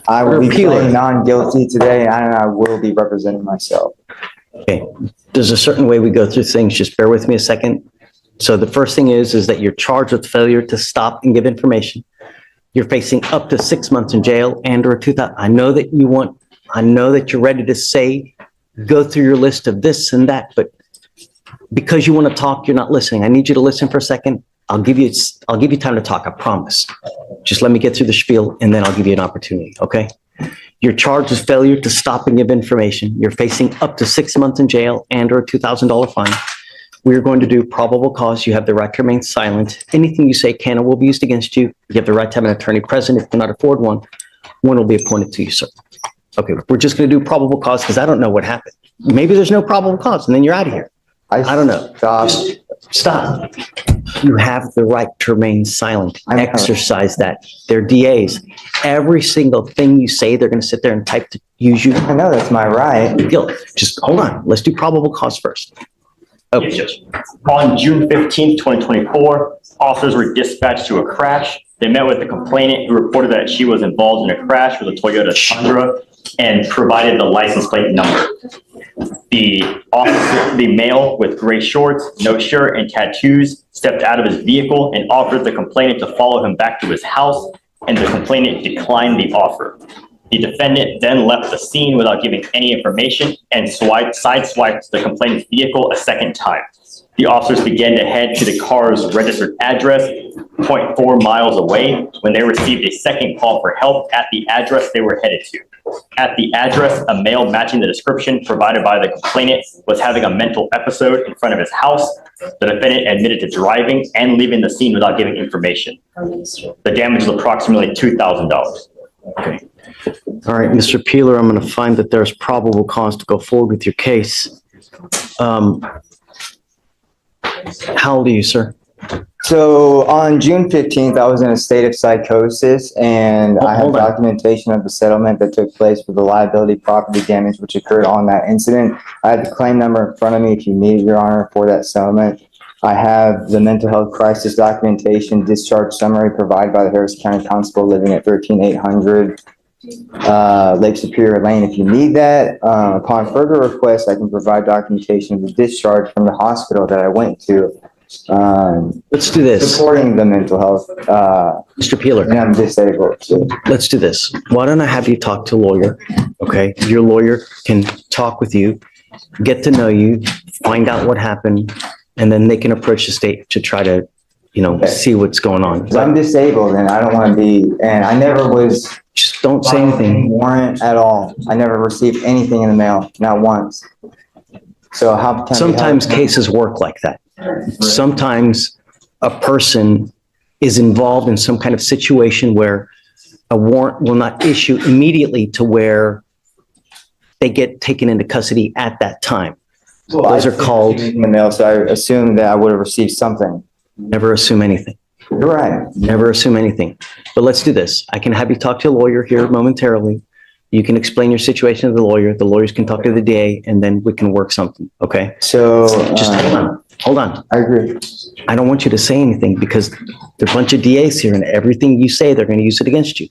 I will be pleading non-guilty today, and I will be representing myself. Okay, there's a certain way we go through things. Just bear with me a second. So the first thing is that you're charged with failure to stop and give information. You're facing up to 6 months in jail and or 2,000. I know that you're ready to say, go through your list of this and that, but because you want to talk, you're not listening. I need you to listen for a second. I'll give you time to talk, I promise. Just let me get through the spiel and then I'll give you an opportunity, okay? You're charged with failure to stop and give information. You're facing up to 6 months in jail and or a $2,000 fine. We are going to do probable cause. You have the right to remain silent. Anything you say can or will be used against you. You have the right to have an attorney present. If you cannot afford one will be appointed to you, sir. Okay, we're just going to do probable cause because I don't know what happened. Maybe there's no probable cause and then you're out of here. I don't know. Stop. You have the right to remain silent. Exercise that. They're DAs. Every single thing you say, they're going to sit there and type to use you. I know that's my right. Just hold on. Let's do probable cause first. Okay. Yes, on June 15th, 2024, officers were dispatched to a crash. They met with the complainant who reported that she was involved in a crash with a Toyota Tundra and provided the license plate number. The male with gray shorts, no shirt, and tattoos stepped out of his vehicle and offered the complainant to follow him back to his house, and the complainant declined the offer. The defendant then left the scene without giving any information and sideswiped the complainant's vehicle a second time. The officers began to head to the car's registered address, 0.4 miles away, when they received a second call for help at the address they were headed to. At the address, a male matching the description provided by the complainant was having a mental episode in front of his house. The defendant admitted to driving and leaving the scene without giving information. The damage is approximately $2,000. Okay. All right, Mr. Peeler, I'm going to find that there's probable cause to go forward with your case. How old are you, sir? So on June 15th, I was in a state of psychosis, and I have documentation of the settlement that took place for the liability property damage which occurred on that incident. I have the claim number in front of me if you need it, Your Honor, for that settlement. I have the mental health crisis documentation discharge summary provided by the Harris County Constable living at 13800 Lake Superior Lane if you need that. Upon further request, I can provide documentation of the discharge from the hospital that I went to. Let's do this. Supporting the mental health. Mr. Peeler. And I'm disabled. So. Let's do this. Why don't I have you talk to a lawyer? Okay. Your lawyer can talk with you, get to know you, find out what happened, and then they can approach the state to try to, see what's going on. But I'm disabled and I don't want to be, and I never was. Just don't say anything. Warrant at all. I never received anything in the mail, not once. So how can sometimes cases work like that. Sometimes a person is involved in some kind of situation where a warrant will not issue immediately to where they get taken into custody at that time. Well, those are called in the mail, so I assumed that I would have received something. Never assume anything. You're right. Never assume anything. But let's do this. I can have you talk to a lawyer here momentarily. You can explain your situation to the lawyer. The lawyers can talk to the DA, and then we can work something. Okay. So just hold on. I agree. I don't want you to say anything because there's a bunch of DAs here, and everything you say, they're going to use it against you.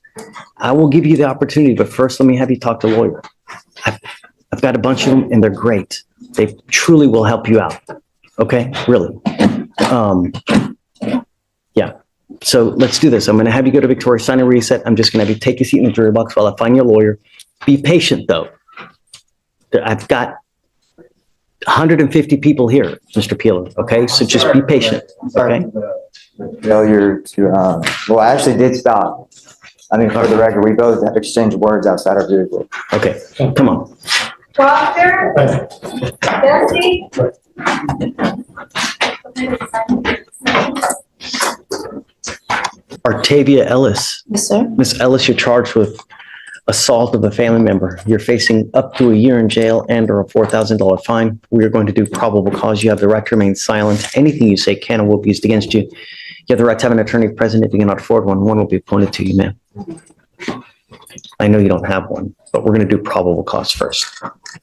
I will give you the opportunity, but first let me have you talk to a lawyer. I've got a bunch of them, and they're great. They truly will help you out. Okay, really. Yeah. So let's do this. I'm going to have you go to Victoria, sign a reset. I'm just going to have you take a seat in the jury box while I find your lawyer. Be patient, though. I've got 150 people here, Mr. Peeler. Okay, so just be patient. Okay. Failure to. Well, I actually did stop. I mean, for the record, we both have exchanged words outside our vehicle. Okay, come on. Doctor, Bessie. Artavia Ellis. Yes, sir. Miss Ellis, you're charged with assault of a family member. You're facing up to a year in jail and or a $4,000 fine. We are going to do probable cause. You have the right to remain silent. Anything you say can or will be used against you. You have the right to have an attorney present. If you cannot afford one, one will be appointed to you, ma'am. I know you don't have one, but we're going to do probable cause first.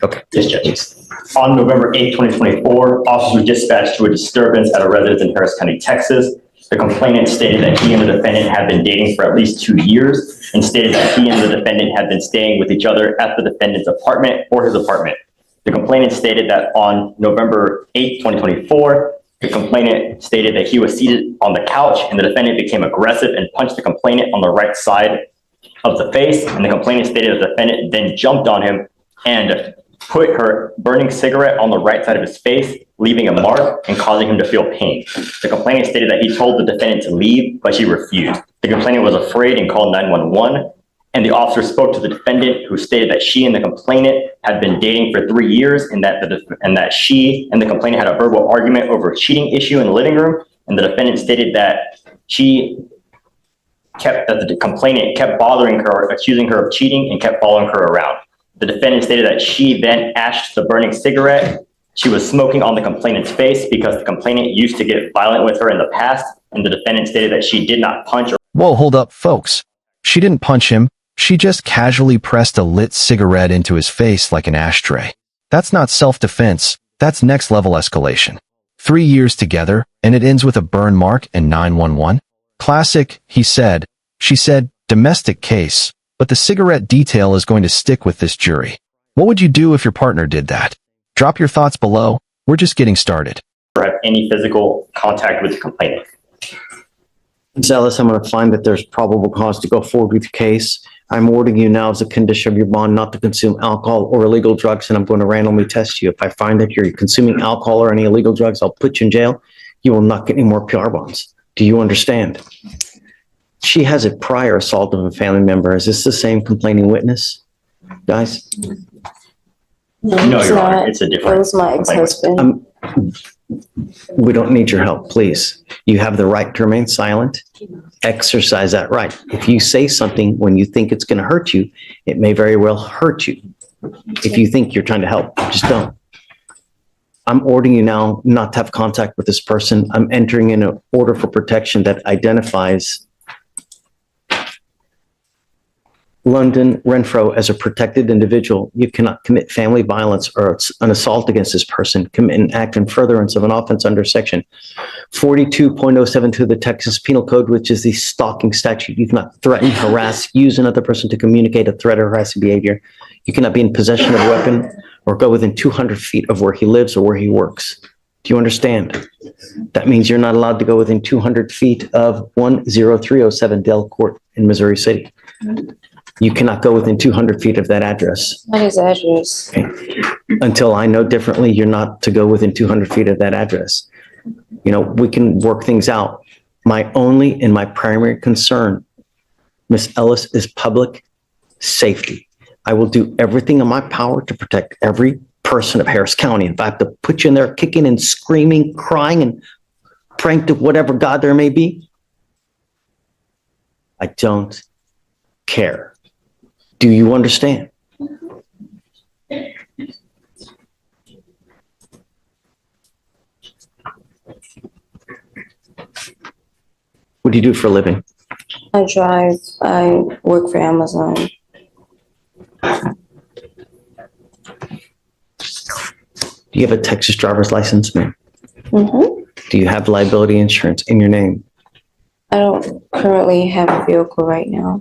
Okay. Yes, Judge. On November 8, 2024, officers were dispatched to a disturbance at a residence in Harris County, Texas. The complainant stated that he and the defendant had been dating for at least 2 years and stated that he and the defendant had been staying with each other at the defendant's apartment or his apartment. The complainant stated that on November 8, 2024, the complainant stated that he was seated on the couch and the defendant became aggressive and punched the complainant on the right side of the face. And the complainant stated that the defendant then jumped on him and put her burning cigarette on the right side of his face, leaving a mark and causing him to feel pain. The complainant stated that he told the defendant to leave, but she refused. The complainant was afraid and called 911. And the officer spoke to the defendant, who stated that she and the complainant had been dating for 3 years and that she and the complainant had a verbal argument over a cheating issue in the living room. And the defendant stated that the complainant kept bothering her, accusing her of cheating, and kept following her around. The defendant stated that she then ashed the burning cigarette she was smoking on the complainant's face because the complainant used to get violent with her in the past. And the defendant stated that she did not punch or— Whoa, hold up, folks. She didn't punch him. She just casually pressed a lit cigarette into his face like an ashtray. That's not self-defense. That's next-level escalation. 3 years together, and it ends with a burn mark and 911? Classic, he said. She said, domestic case. But the cigarette detail is going to stick with this jury. What would you do if your partner did that? Drop your thoughts below. We're just getting started. have any physical contact with the complainant. Zealous, I'm going to find that there's probable cause to go forward with the case. I'm ordering you now as a condition of your bond not to consume alcohol or illegal drugs, and I'm going to randomly test you. If I find that you're consuming alcohol or any illegal drugs, I'll put you in jail. You will not get any more PR bonds. Do you understand? She has a prior assault of a family member. Is this the same complaining witness, guys? No, Your Honor, it's a different. It was my ex-husband. We don't need your help, please. You have the right to remain silent. Exercise that right. If you say something when you think it's going to hurt you, it may very well hurt you. If you think you're trying to help, just don't. I'm ordering you now not to have contact with this person. I'm entering in an order for protection that identifies London Renfro as a protected individual. You cannot commit family violence or an assault against this person, commit an act in furtherance of an offense under section 42.072 of the Texas Penal Code, which is the stalking statute. You cannot threaten, harass, use another person to communicate a threat or harassing behavior. You cannot be in possession of a weapon or go within 200 feet of where he lives or where he works. Do you understand? That means you're not allowed to go within 200 feet of 10307 Dale Court in Missouri City. You cannot go within 200 feet of that address. What is address? Okay. Until I know differently, you're not to go within 200 feet of that address. You know, we can work things out. My only and my primary concern, Ms. Ellis, is public safety. I will do everything in my power to protect every person of Harris County. If I have to put you in there kicking and screaming, crying and praying to whatever God there may be, I don't care. Do you understand? What do you do for a living? I drive. I work for Amazon. Do you have a Texas driver's license, ma'am? Mm-hmm. Do you have liability insurance in your name? I don't currently have a vehicle right now.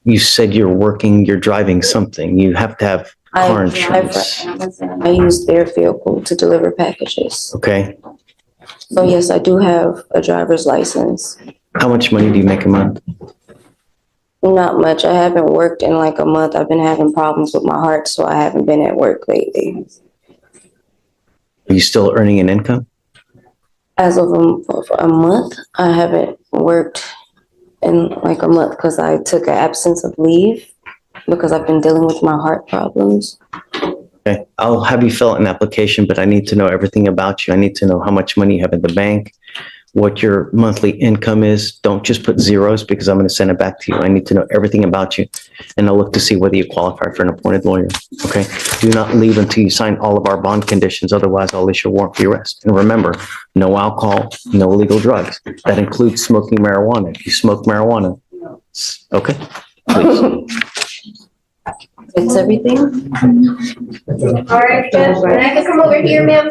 You said you're driving something. You have to have car I drive insurance. for Amazon. I use their vehicle to deliver packages. Okay. So yes, I do have a driver's license. How much money do you make a month? Not much. I haven't worked in like a month. I've been having problems with my heart, so I haven't been at work lately. Are you still earning an income? As of a month, I haven't worked in like a month because I took an absence of leave because I've been dealing with my heart problems. Okay. I'll have you fill out an application, but I need to know everything about you. I need to know how much money you have in the bank, what your monthly income is. Don't just put zeros because I'm going to send it back to you. I need to know everything about you, and I'll look to see whether you qualify for an appointed lawyer. Okay. Do not leave until you sign all of our bond conditions. Otherwise, I'll issue a warrant for your arrest. And remember, no alcohol, no illegal drugs. That includes smoking marijuana. If you smoke marijuana, okay, please. It's everything. All right, Judge, can I come over here, ma'am?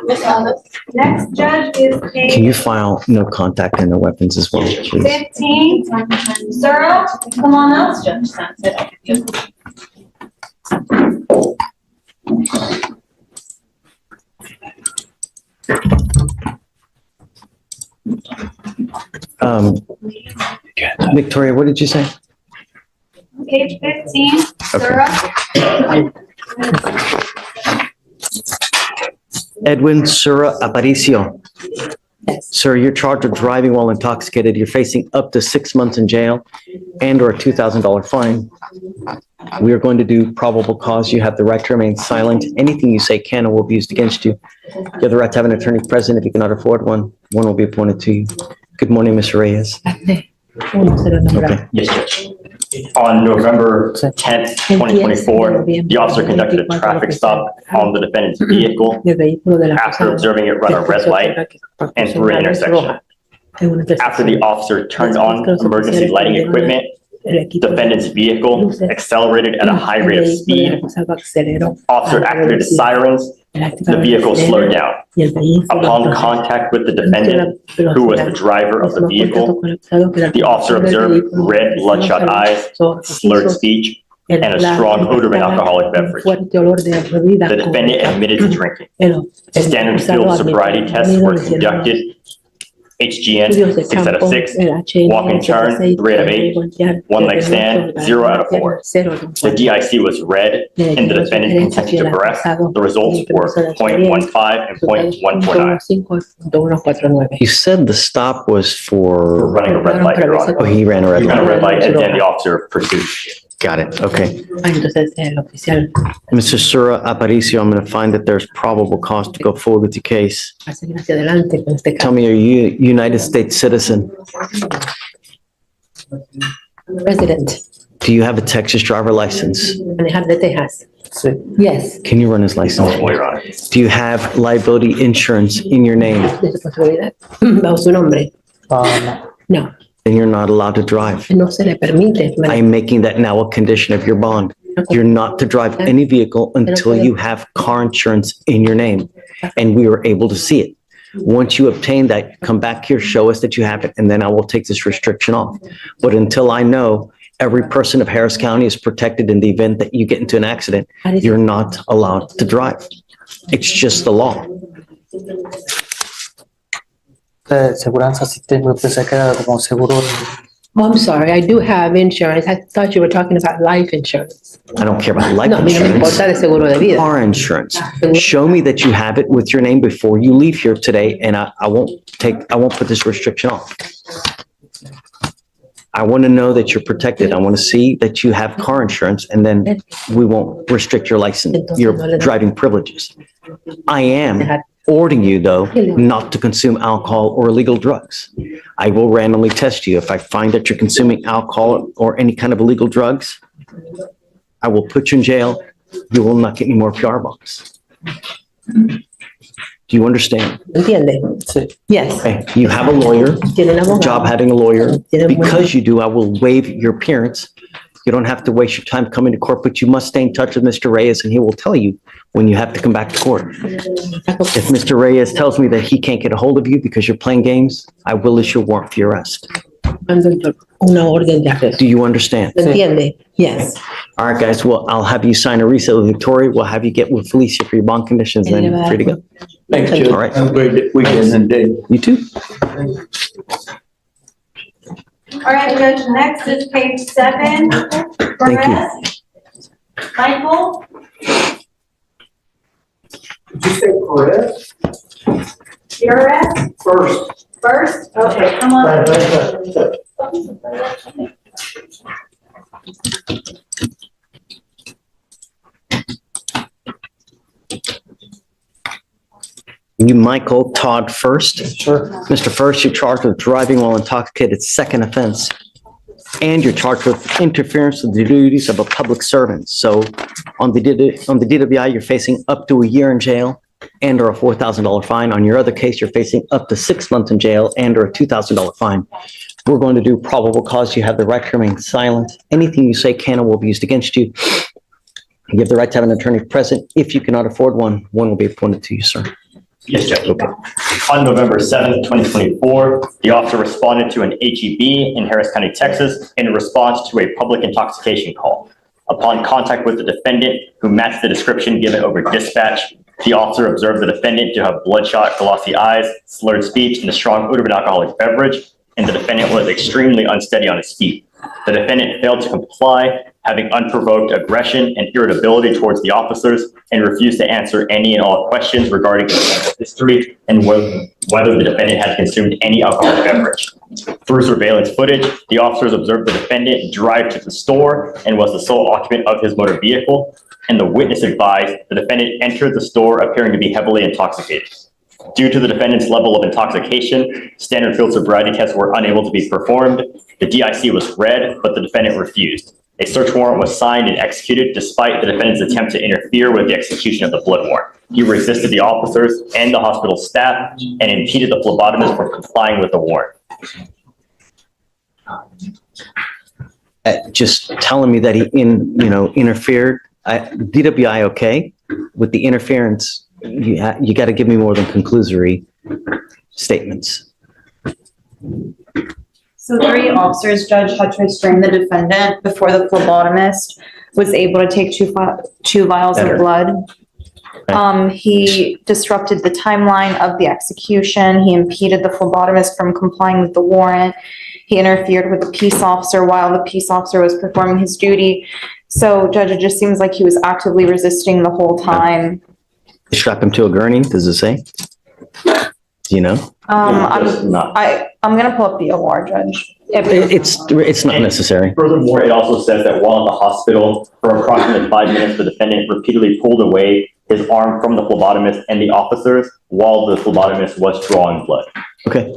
Miss Ellis. Next judge is Can you case file no contact and no weapons as well, please? 15. Sarah, come on up. Victoria, what did you say? Case 15, Sarah. Edwin Sura Aparicio. Sir, you're charged with driving while intoxicated. You're facing up to 6 months in jail and or a $2,000 fine. We are going to do probable cause. You have the right to remain silent. Anything you say can or will be used against you. You have the right to have an attorney present. If you cannot afford one, one will be appointed to you. Good morning, Mr. Reyes. Okay. Yes, Judge. On November 10th, 2024, the officer conducted a traffic stop on the defendant's vehicle after observing it run a red light and through an intersection. After the officer turned on emergency lighting equipment, defendant's vehicle accelerated at a high rate of speed. Officer activated sirens. The vehicle slowed down. Upon contact with the defendant, who was the driver of the vehicle, the officer observed red bloodshot eyes, slurred speech, and a strong odor of an alcoholic beverage. The defendant admitted to drinking. Standard field sobriety tests were conducted. HGN, 6 out of 6, walk and turn, 3 out of 8, one leg stand, 0 out of 4. The DIC was red and the defendant consented to arrest. The results were 0.15 and 0.149. You said the stop was For for, running a red light, Your Honor. oh, he ran a red He ran a light. red light and then the officer pursued. Got it. Okay. Mr. Sura Aparicio, I'm going to find that there's probable cause to go forward with your case. Tell me, are you a United States citizen? Resident, Do you have a Texas driver license? manejar de Texas. Yes, Can you run his license? Oh, Your Honor. Do you have liability insurance in your name? de su posibilidad, bajo su nombre. No, Then you're not allowed to drive. no se le permite. I am making that now a condition of your bond. You're not to drive any vehicle until you have car insurance in your name, and we were able to see it. Once you obtain that, come back here, show us that you have it, and then I will take this restriction off. But until I know every person of Harris County is protected in the event that you get into an accident, you're not allowed to drive. It's just the law. Seguranza sí tengo, pensé que era como seguro. Oh, I'm sorry, I do have insurance. I thought you were talking about life insurance. I don't care about life No, a mí no me insurance. importa de seguro de vida. Car insurance. Show me that you have it with your name before you leave here today, and I won't put this restriction off. I want to know that you're protected. I want to see that you have car insurance, and then we won't restrict your license, your driving privileges. I am ordering you, though, not to consume alcohol or illegal drugs. I will randomly test you. If I find that you're consuming alcohol or any kind of illegal drugs, I will put you in jail. You will not get any more PR bonds. Do you understand? ¿Entiende? Sí. Yes. Okay, you have a lawyer, Tiene un abogado. job having a lawyer. Because you do, I will waive your appearance. You don't have to waste your time coming to court, but you must stay in touch with Mr. Reyes and he will tell you when you have to come back to court. If Mr. Reyes tells me that he can't get a hold of you because you're playing games, I will issue a warrant for your arrest. Una orden de arresto. Do you understand? ¿Entiende? Yes. All right, guys, well, I'll have you sign a reset with Victoria. We'll have you get with Felicia for your bond conditions and then free to go. Thanks, Judge. All right. Have a great weekend and day. You too. All right, Judge, next is page 7. Thank you. Perez. Michael, Did you say correct? Perez, First. first? Okay, come on. You, Michael Todd First. Sure. Mr. First, you're charged with driving while intoxicated, second offense. And you're charged with interference with the duties of a public servant. So on the DWI, you're facing up to a year in jail and or a $4,000 fine. On your other case, you're facing up to 6 months in jail and or a $2,000 fine. We're going to do probable cause. You have the right to remain silent. Anything you say can or will be used against you. You have the right to have an attorney present. If you cannot afford one, one will be appointed to you, sir. Yes, Judge. Okay. On November 7th, 2024, the officer responded to an HEB in Harris County, Texas, in response to a public intoxication call. Upon contact with the defendant, who matched the description given over dispatch, the officer observed the defendant to have bloodshot, glossy eyes, slurred speech, and a strong odor of an alcoholic beverage, and the defendant was extremely unsteady on his feet. The defendant failed to comply, having unprovoked aggression and irritability towards the officers, and refused to answer any and all questions regarding his medical history and whether the defendant had consumed any alcoholic beverage. Through surveillance footage, the officers observed the defendant drive to the store and was the sole occupant of his motor vehicle, and the witness advised the defendant entered the store appearing to be heavily intoxicated. Due to the defendant's level of intoxication, standard field sobriety tests were unable to be performed. The DIC was read, but the defendant refused. A search warrant was signed and executed despite the defendant's attempt to interfere with the execution of the blood warrant. He resisted the officers and the hospital staff and impeded the phlebotomist from complying with the warrant. Just telling me that he interfered. DWI okay with the interference? You got to give me more than conclusory statements. So 3 officers, Judge, had to restrain the defendant before the phlebotomist was able to take two vials Better. of blood. He disrupted the timeline of the execution. He impeded the phlebotomist from complying with the warrant. He interfered with the peace officer while the peace officer was performing his duty. So, Judge, it just seems like he was actively resisting the whole time. Strap him to a gurney, does it say? Do you know? I'm gonna pull up the OR, Judge. It's not necessary. Furthermore, it also says that while in the hospital for approximately 5 minutes, the defendant repeatedly pulled away his arm from the phlebotomist and the officers while the phlebotomist was drawing blood. Okay.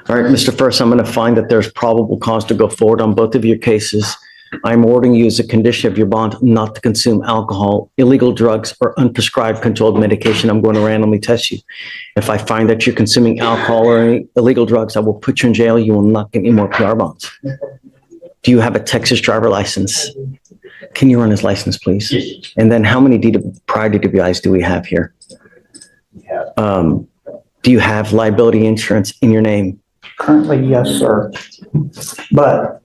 All right, Mr. First, I'm going to find that there's probable cause to go forward on both of your cases. I'm ordering you as a condition of your bond not to consume alcohol, illegal drugs, or unprescribed controlled medication. I'm going to randomly test you. If I find that you're consuming alcohol or any illegal drugs, I will put you in jail. You will not get any more PR bonds. Do you have a Texas driver license? Can you run his license, please? Yes. And then how many prior DWIs do we have here? Do you have liability insurance in your name? Currently, yes, sir. But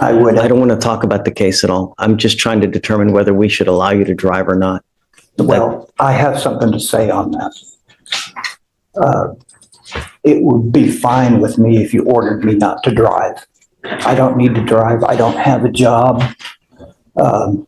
I would. I don't want to talk about the case at all. I'm just trying to determine whether we should allow you to drive or not. Well, I have something to say on that. It would be fine with me if you ordered me not to drive. I don't need to drive. I don't have a job. But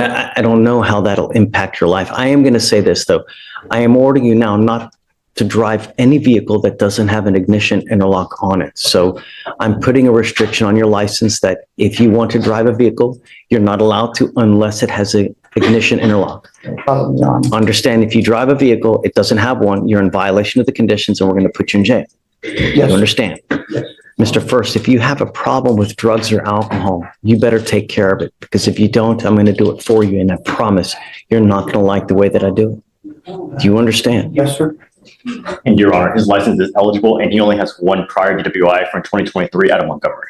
I don't know how that'll impact your life. I am going to say this, though. I am ordering you now not to drive any vehicle that doesn't have an ignition interlock on it. So I'm putting a restriction on your license that if you want to drive a vehicle, you're not allowed to unless it has an ignition interlock. Understand, if you drive a vehicle, it doesn't have one, you're in violation of the conditions and we're going to put you in jail. Yes. You understand? Yes. Mr. First, if you have a problem with drugs or alcohol, you better take care of it, because if you don't, I'm going to do it for you. And I promise you're not going to like the way that I do it. Do you understand? Yes, sir. And Your Honor, his license is eligible and he only has 1 prior DWI from 2023 out of Montgomery.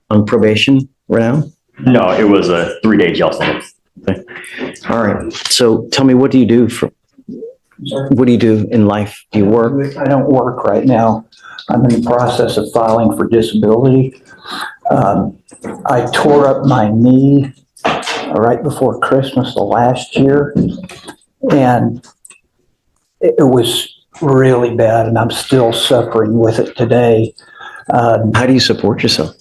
On probation right now? No, it was a 3-day jail sentence. Okay. All right. So tell me, what do you do in life? Do you work? I don't work right now. I'm in the process of filing for disability. I tore up my knee right before Christmas of last year, and it was really bad, and I'm still suffering with it today. How do you support yourself?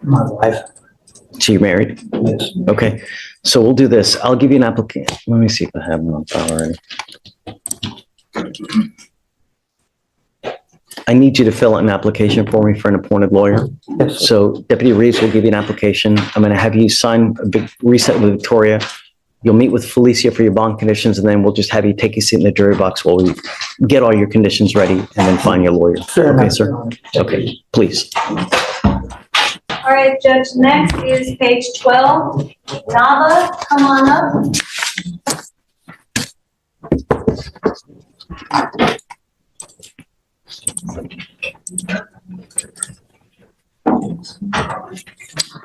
My wife. So you're married? Yes. Okay. So we'll do this. I'll give you an application. Let me see if I have one on file already. I need you to fill out an application for me for an appointed lawyer. Yes, sir. So Deputy Reeves will give you an application. I'm going to have you sign a big reset with Victoria. You'll meet with Felicia for your bond conditions, and then we'll just have you take a seat in the jury box while we get all your conditions ready and then find your lawyer. Fair Okay, enough, sir? Your Honor. Okay, please. All right, Judge, next is page 12. Nava, come on up.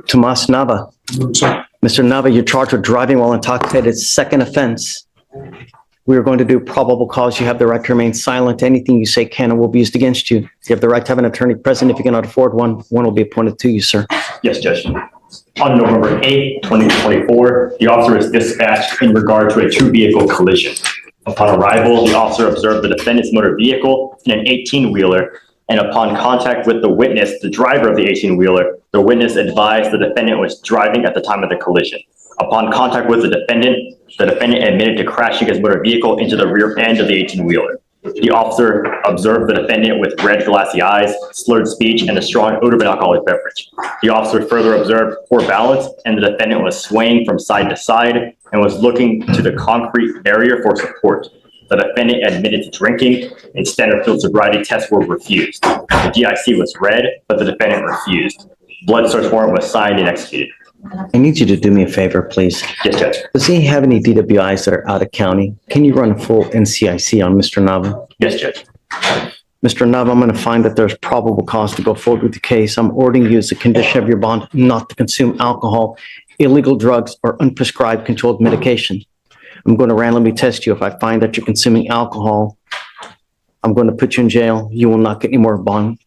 Tomas Nava. Mr. Nava, you're charged with driving while intoxicated, second offense. We are going to do probable cause. You have the right to remain silent. Anything you say can and will be used against you. You have the right to have an attorney present. If you cannot afford one, one will be appointed to you, sir. Yes, Judge. On November 8th, 2024, the officer was dispatched in regard to a two-vehicle collision. Upon arrival, the officer observed the defendant's motor vehicle in an 18-wheeler, and upon contact with the witness, the driver of the 18-wheeler, the witness advised the defendant was driving at the time of the collision. Upon contact with the defendant admitted to crashing his motor vehicle into the rear end of the 18-wheeler. The officer observed the defendant with red glassy eyes, slurred speech, and a strong odor of an alcoholic beverage. The officer further observed poor balance, and the defendant was swaying from side to side and was looking to the concrete barrier for support. The defendant admitted to drinking, and standard field sobriety tests were refused. The DIC was read, but the defendant refused. Blood search warrant was signed and executed. I need you to do me a favor, please. Yes, Judge. Does he have any DWIs that are out of county? Can you run a full NCIC on Mr. Nava? Yes, Judge. Mr. Nava, I'm going to find that there's probable cause to go forward with the case. I'm ordering you as a condition of your bond not to consume alcohol, illegal drugs, or unprescribed controlled medication. I'm going to randomly test you. If I find that you're consuming alcohol, I'm going to put you in jail. You will not get any more bond.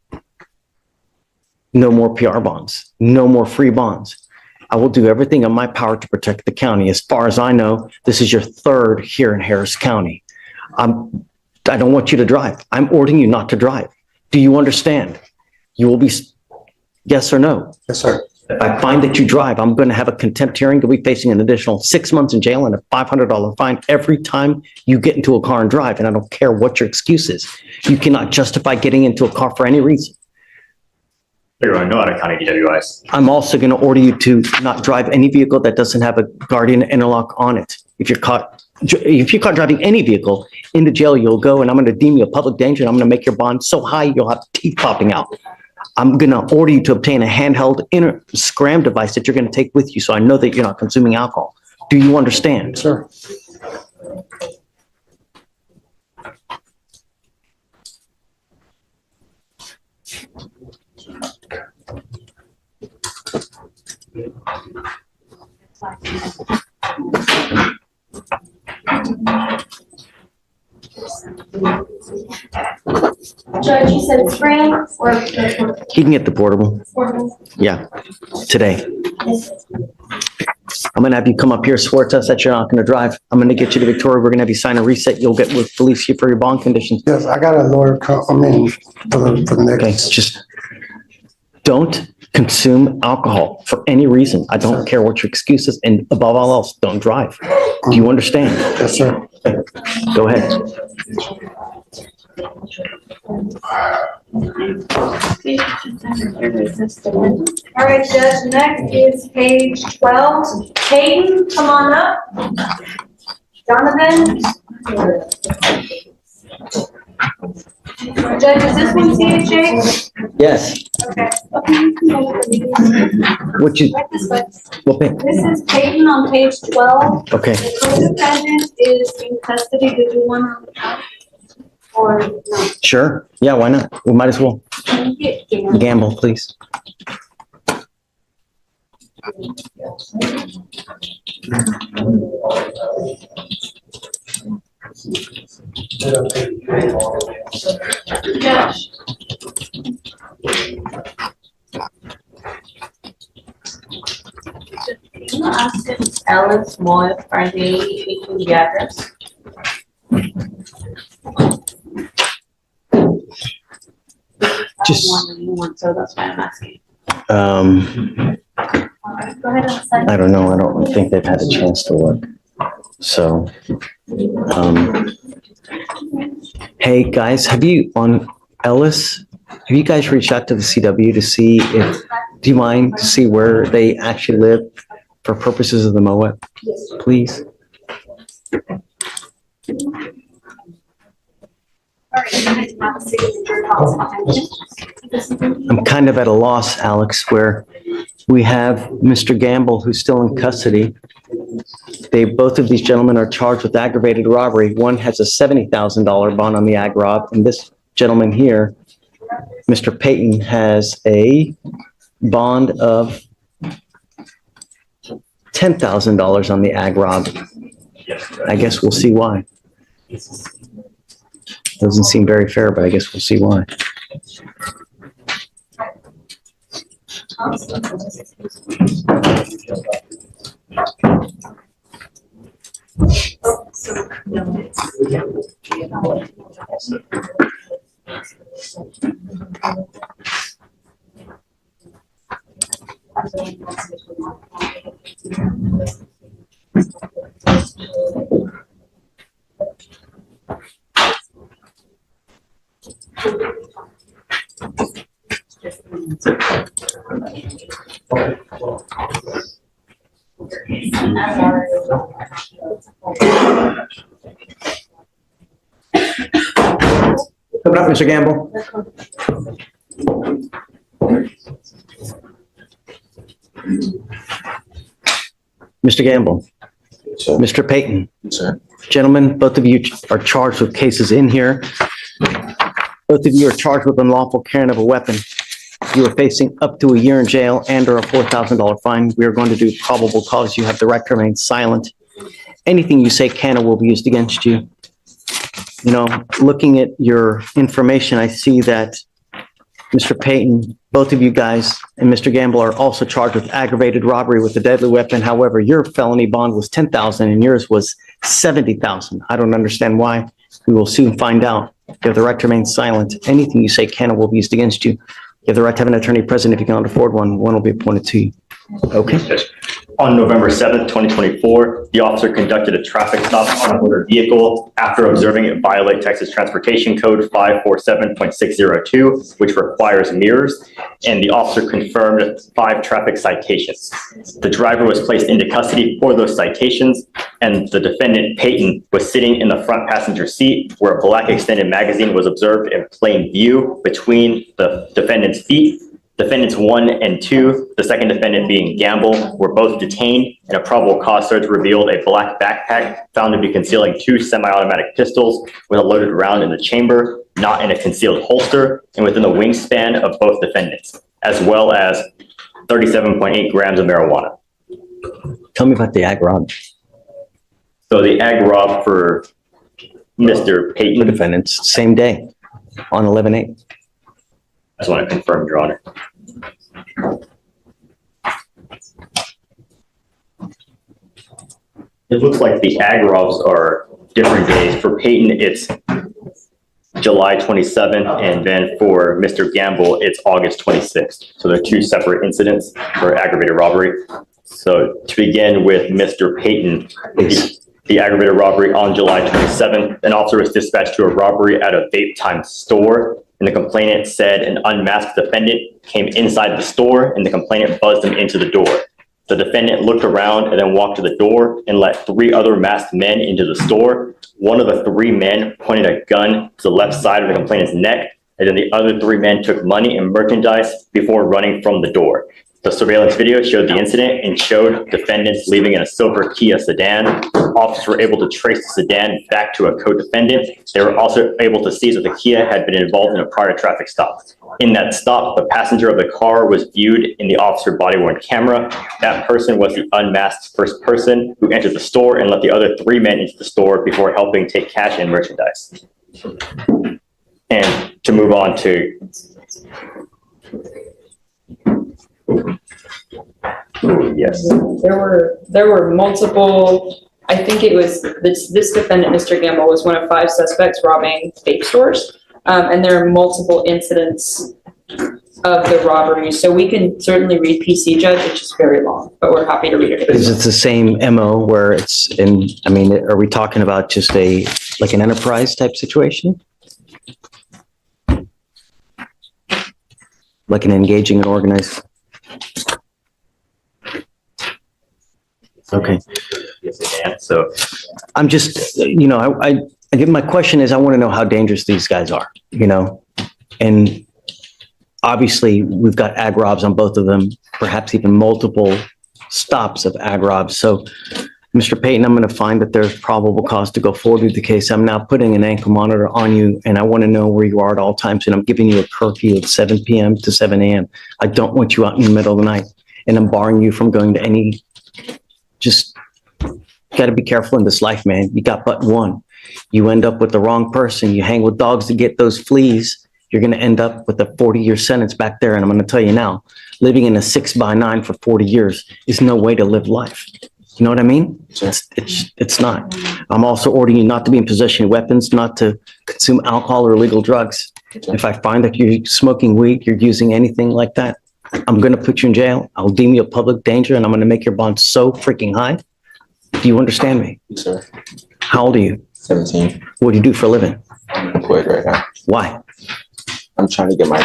No more PR bonds. No more free bonds. I will do everything in my power to protect the county. As far as I know, this is your third here in Harris County. I don't want you to drive. I'm ordering you not to drive. Do you understand? You will be, yes or no? Yes, sir. If I find that you drive, I'm going to have a contempt hearing. You'll be facing an additional 6 months in jail and a $500 fine every time you get into a car and drive. And I don't care what your excuse is. You cannot justify getting into a car for any reason. There are no out-of-county DWIs. I'm also going to order you to not drive any vehicle that doesn't have a guardian interlock on it. If you're caught driving any vehicle into jail, you'll go, and I'm going to deem you a public danger, and I'm going to make your bond so high you'll have teeth popping out. I'm going to order you to obtain a handheld scram device that you're going to take with you, so I know that you're not consuming alcohol. Do you understand? Sir. Judge, you said spring or? He can get the portable. Yeah, today. I'm going to have you come up here, swear to us that you're not going to drive. I'm going to get you to Victoria. We're going to have you sign a reset. You'll get with Felicia for your bond conditions. Yes, I got a lawyer for the Okay, next. just don't consume alcohol for any reason. I don't care what your excuse is, and above all else, don't drive. Do you understand? Yes, sir. Go ahead. All right, Judge, next is page 12. Peyton, come on up. Donovan. Judge, is this one CHA? Yes. Okay. What you, Right this way. what, This is Peyton on page 12. okay. The co-defendant is in custody. Did you want to? Or no? Sure. Yeah, why not? We might as well. Gamble, please. Judge. Can you ask if Alice Moore, are they issuing the address? Just, So that's why I'm asking. Go ahead and sign. I don't know. I don't think they've had a chance to look. So, hey, guys, have you, on Ellis, have you guys reached out to the CW to see if, do you mind to see where they actually live for purposes of the MOA? Please? I'm kind of at a loss, Alex, where we have Mr. Gamble, who's still in custody. Both of these gentlemen are charged with aggravated robbery. One has a $70,000 bond on the ag rob, and this gentleman here, Mr. Payton, has a bond of $10,000 on the ag rob. I guess we'll see why. Doesn't seem very fair, but I guess we'll see why. Coming up, Mr. Gamble. Mr. Gamble. Mr. Payton. Sir. Gentlemen, both of you are charged with cases in here. Both of you are charged with unlawful carrying of a weapon. You are facing up to a year in jail and or a $4,000 fine. We are going to do probable cause. You have the right to remain silent. Anything you say can or will be used against you. You know, looking at your information, I see that Mr. Payton, both of you guys, and Mr. Gamble are also charged with aggravated robbery with a deadly weapon. However, your felony bond was $10,000 and yours was $70,000. I don't understand why. We will soon find out. You have the right to remain silent. Anything you say can or will be used against you. You have the right to have an attorney present. If you cannot afford one, one will be appointed to you. Okay. On November 7th, 2024, the officer conducted a traffic stop on a motor vehicle after observing it violate Texas Transportation Code 547.602, which requires mirrors, and the officer confirmed 5 traffic citations. The driver was placed into custody for those citations, and the defendant, Payton, was sitting in the front passenger seat where a black extended magazine was observed in plain view between the defendant's feet. Defendants 1 and 2, the second defendant being Gamble, were both detained, and a probable cause search revealed a black backpack found to be concealing 2 semi-automatic pistols with a loaded round in the chamber, not in a concealed holster, and within the wingspan of both defendants, as well as 37.8 grams of marijuana. Tell me about the ag rob. So the ag rob for Mr. The Payton, defendants, same day on 11/8. I just want to confirm, Your Honor. It looks like the ag robs are different days. For Payton, it's July 27th, and then for Mr. Gamble, it's August 26th. So they're 2 separate incidents for aggravated robbery. So to begin with Mr. Payton, the aggravated robbery on July 27th, an officer was dispatched to a robbery at a vape time store. And the complainant said an unmasked defendant came inside the store and the complainant buzzed him into the door. The defendant looked around and then walked to the door and let 3 other masked men into the store. One of the 3 men pointed a gun to the left side of the complainant's neck, and then the other 3 men took money and merchandise before running from the door. The surveillance video showed the incident and showed defendants leaving in a silver Kia sedan. Officers were able to trace the sedan back to a co-defendant. They were also able to see that the Kia had been involved in a prior traffic stop. In that stop, the passenger of the car was viewed in the officer body-worn camera. That person was the unmasked first person who entered the store and let the other 3 men into the store before helping take cash and merchandise. And to move on to yes. There were multiple, I think it was this defendant, Mr. Gamble, was one of 5 suspects robbing vape stores. And there are multiple incidents of the robbery. So we can certainly read PC Judge, it's just very long, but we're happy to read it. Is it the same MO where it's in, I mean, are we talking about just like an enterprise type situation? Like an engaging and organized? Okay. So I'm just, I get, my question is, I want to know how dangerous these guys are, and obviously we've got ag robs on both of them, perhaps even multiple stops of ag robs. So Mr. Payton, I'm going to find that there's probable cause to go forward with the case. I'm now putting an ankle monitor on you, and I want to know where you are at all times. And I'm giving you a curfew of 7 p.m. to 7 a.m. I don't want you out in the middle of the night, and I'm barring you from going to any just gotta be careful in this life, man. You got but one. You end up with the wrong person. You hang with dogs to get those fleas. You're going to end up with a 40-year sentence back there. And I'm going to tell you now, living in a 6x9 for 40 years is no way to live life. You know what I mean? It's not. I'm also ordering you not to be in possession of weapons, not to consume alcohol or illegal drugs. If I find that you're smoking weed, you're using anything like that, I'm going to put you in jail. I'll deem you a public danger, and I'm going to make your bond so freaking high. Do you understand me? Yes, sir. How old are you? 17. What do you do for a living? I'm employed right now. Why? I'm trying to get my.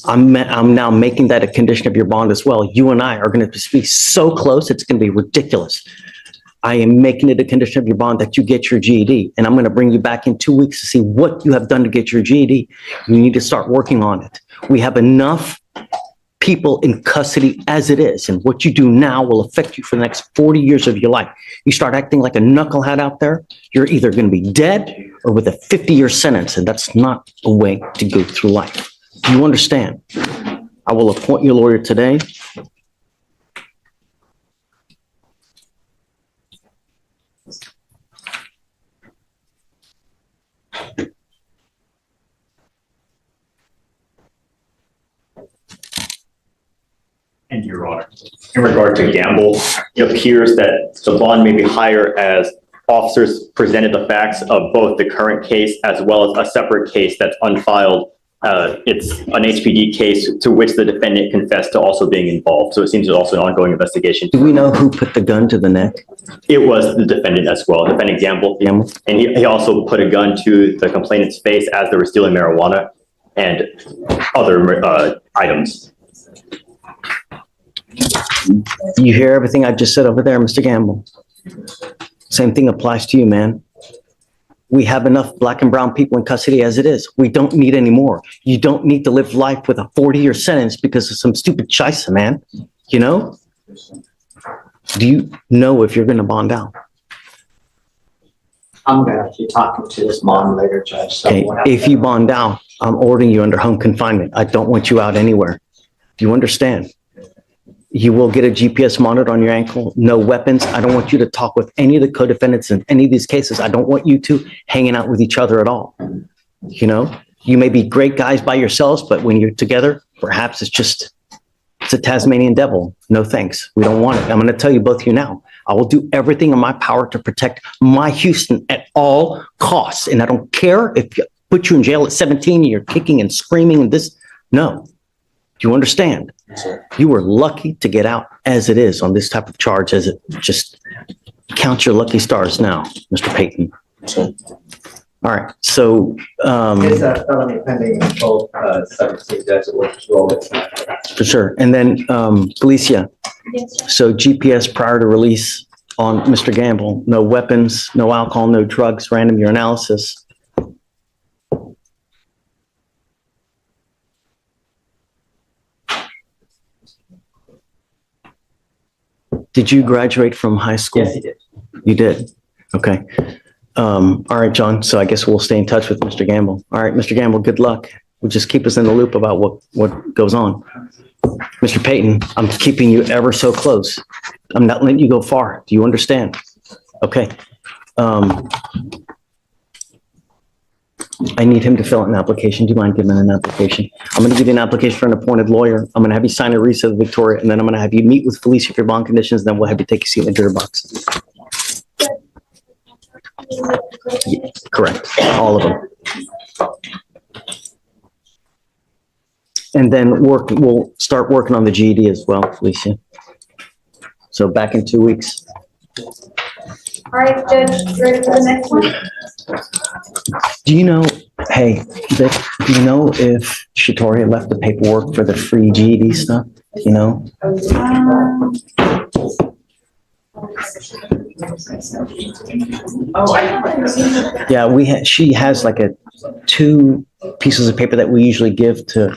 I'm now making that a condition of your bond as well. You and I are going to be so close, it's going to be ridiculous. I am making it a condition of your bond that you get your GED, and I'm going to bring you back in 2 weeks to see what you have done to get your GED. You need to start working on it. We have enough people in custody as it is, and what you do now will affect you for the next 40 years of your life. You start acting like a knucklehead out there, you're either going to be dead or with a 50-year sentence, and that's not a way to go through life. Do you understand? I will appoint your lawyer today. And Your Honor, in regard to Gamble, it appears that the bond may be higher as officers presented the facts of both the current case as well as a separate case that's unfiled. It's an HPD case to which the defendant confessed to also being involved. So it seems there's also an ongoing investigation. Do we know who put the gun to the neck? It was the defendant as well, defendant Gamble. And he also put a gun to the complainant's face as they were stealing marijuana and other items. You hear everything I just said over there, Mr. Gamble? Same thing applies to you, man. We have enough black and brown people in custody as it is. We don't need any more. You don't need to live life with a 40-year sentence because of some stupid scheisse, man. You know? Do you know if you're going to bond out? I'm gonna be talking to this mom later, Judge. So Okay, if you bond out, I'm ordering you under home confinement. I don't want you out anywhere. Do you understand? You will get a GPS monitor on your ankle, no weapons. I don't want you to talk with any of the co-defendants in any of these cases. I don't want you two hanging out with each other at all. You know, you may be great guys by yourselves, but when you're together, perhaps it's a Tasmanian devil. No thanks. We don't want it. I'm going to tell you both of you now. I will do everything in my power to protect my Houston at all costs. And I don't care if you put you in jail at 17 and you're kicking and screaming and this. No. Do you understand? You were lucky to get out as it is on this type of charge, as it just count your lucky stars now, Mr. Payton. All right, so It's a felony pending until 17 days it was rolled. for sure. And then Felicia, so GPS prior to release on Mr. Gamble, no weapons, no alcohol, no drugs, random urinalysis. Did you graduate from high school? Yes, he did. You did? Okay. All right, John. So I guess we'll stay in touch with Mr. Gamble. All right, Mr. Gamble, good luck. We'll just keep us in the loop about what goes on. Mr. Payton, I'm keeping you ever so close. I'm not letting you go far. Do you understand? Okay. I need him to fill out an application. Do you mind giving an application? I'm going to give you an application for an appointed lawyer. I'm going to have you sign a receipt of Victoria, and then I'm going to have you meet with Felicia for your bond conditions. Then we'll have you take a seat in the jury box. Yeah, correct. All of them. And then we'll start working on the GED as well, Felicia. So back in 2 weeks. All right, Judge, you ready for the next one? Do you know, hey, Vic, do you know if Shatoria left the paperwork for the free GED stuff? You know? Yeah, she has like 2 pieces of paper that we usually give to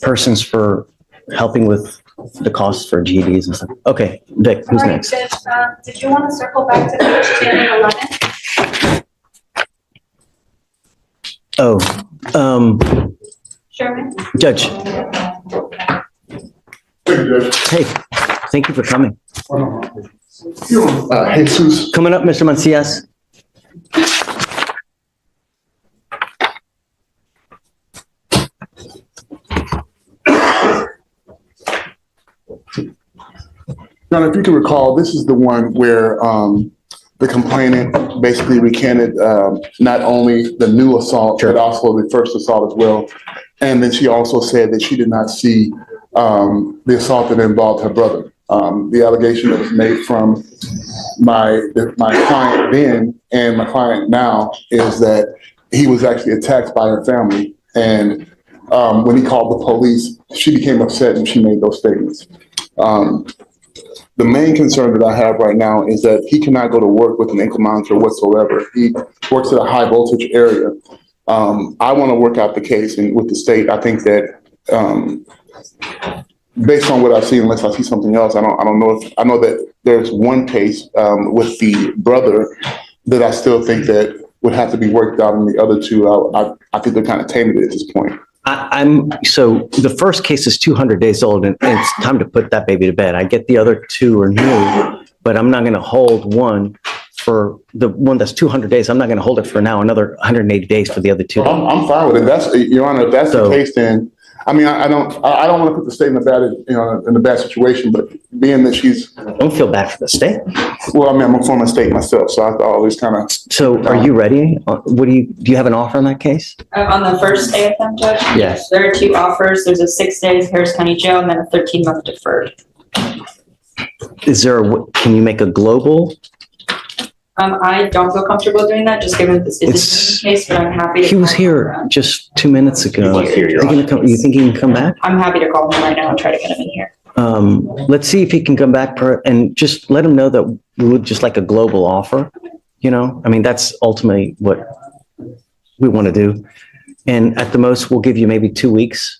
persons for helping with the costs for GEDs and stuff. Okay, Vic, who's next? All right, Judge, did you want to circle back to page 10 and 11? Oh, Sherman? Judge. Hey, Thank you for coming. Jesus. Coming up, Mr. Mancias. Now, if you can recall, this is the one where the complainant basically recanted not only the new assault, but also the first assault as well. And then she also said that she did not see the assault that involved her brother. The allegation that was made from my client then and my client now is that he was actually attacked by her family. And when he called the police, she became upset and she made those statements. The main concern that I have right now is that he cannot go to work with an ankle monitor whatsoever. He works at a high voltage area. I want to work out the case and with the state. I think that based on what I've seen, unless I see something else, I don't know if I know that there's one case with the brother that I still think that would have to be worked out, and the other two, I think they're kind of tainted at this point. So the first case is 200 days old and it's time to put that baby to bed. I get the other two are new, but I'm not going to hold one for the one that's 200 days. I'm not going to hold it for now another 180 days for the other two. I'm fine with it. That's, Your Honor, if that's the case, then I mean, I don't want to put the state in a bad situation, but being that she's. I don't feel bad for the state. Well, I mean, I'm a former state myself, so I always kind of. So are you ready? Do you have an offer on that case? On the first day of them, Judge? Yes. There are two offers. There's a 6 days Harris County Jail and then a 13-month deferred. Can you make a global? I don't feel comfortable doing that, just given that this is a case, but I'm happy to. He was here just 2 minutes ago. You think he can come back? I'm happy to call him right now and try to get him in here. Let's see if he can come back and just let him know that we would just like a global offer. I mean, that's ultimately what we want to do. And at the most, we'll give you maybe 2 weeks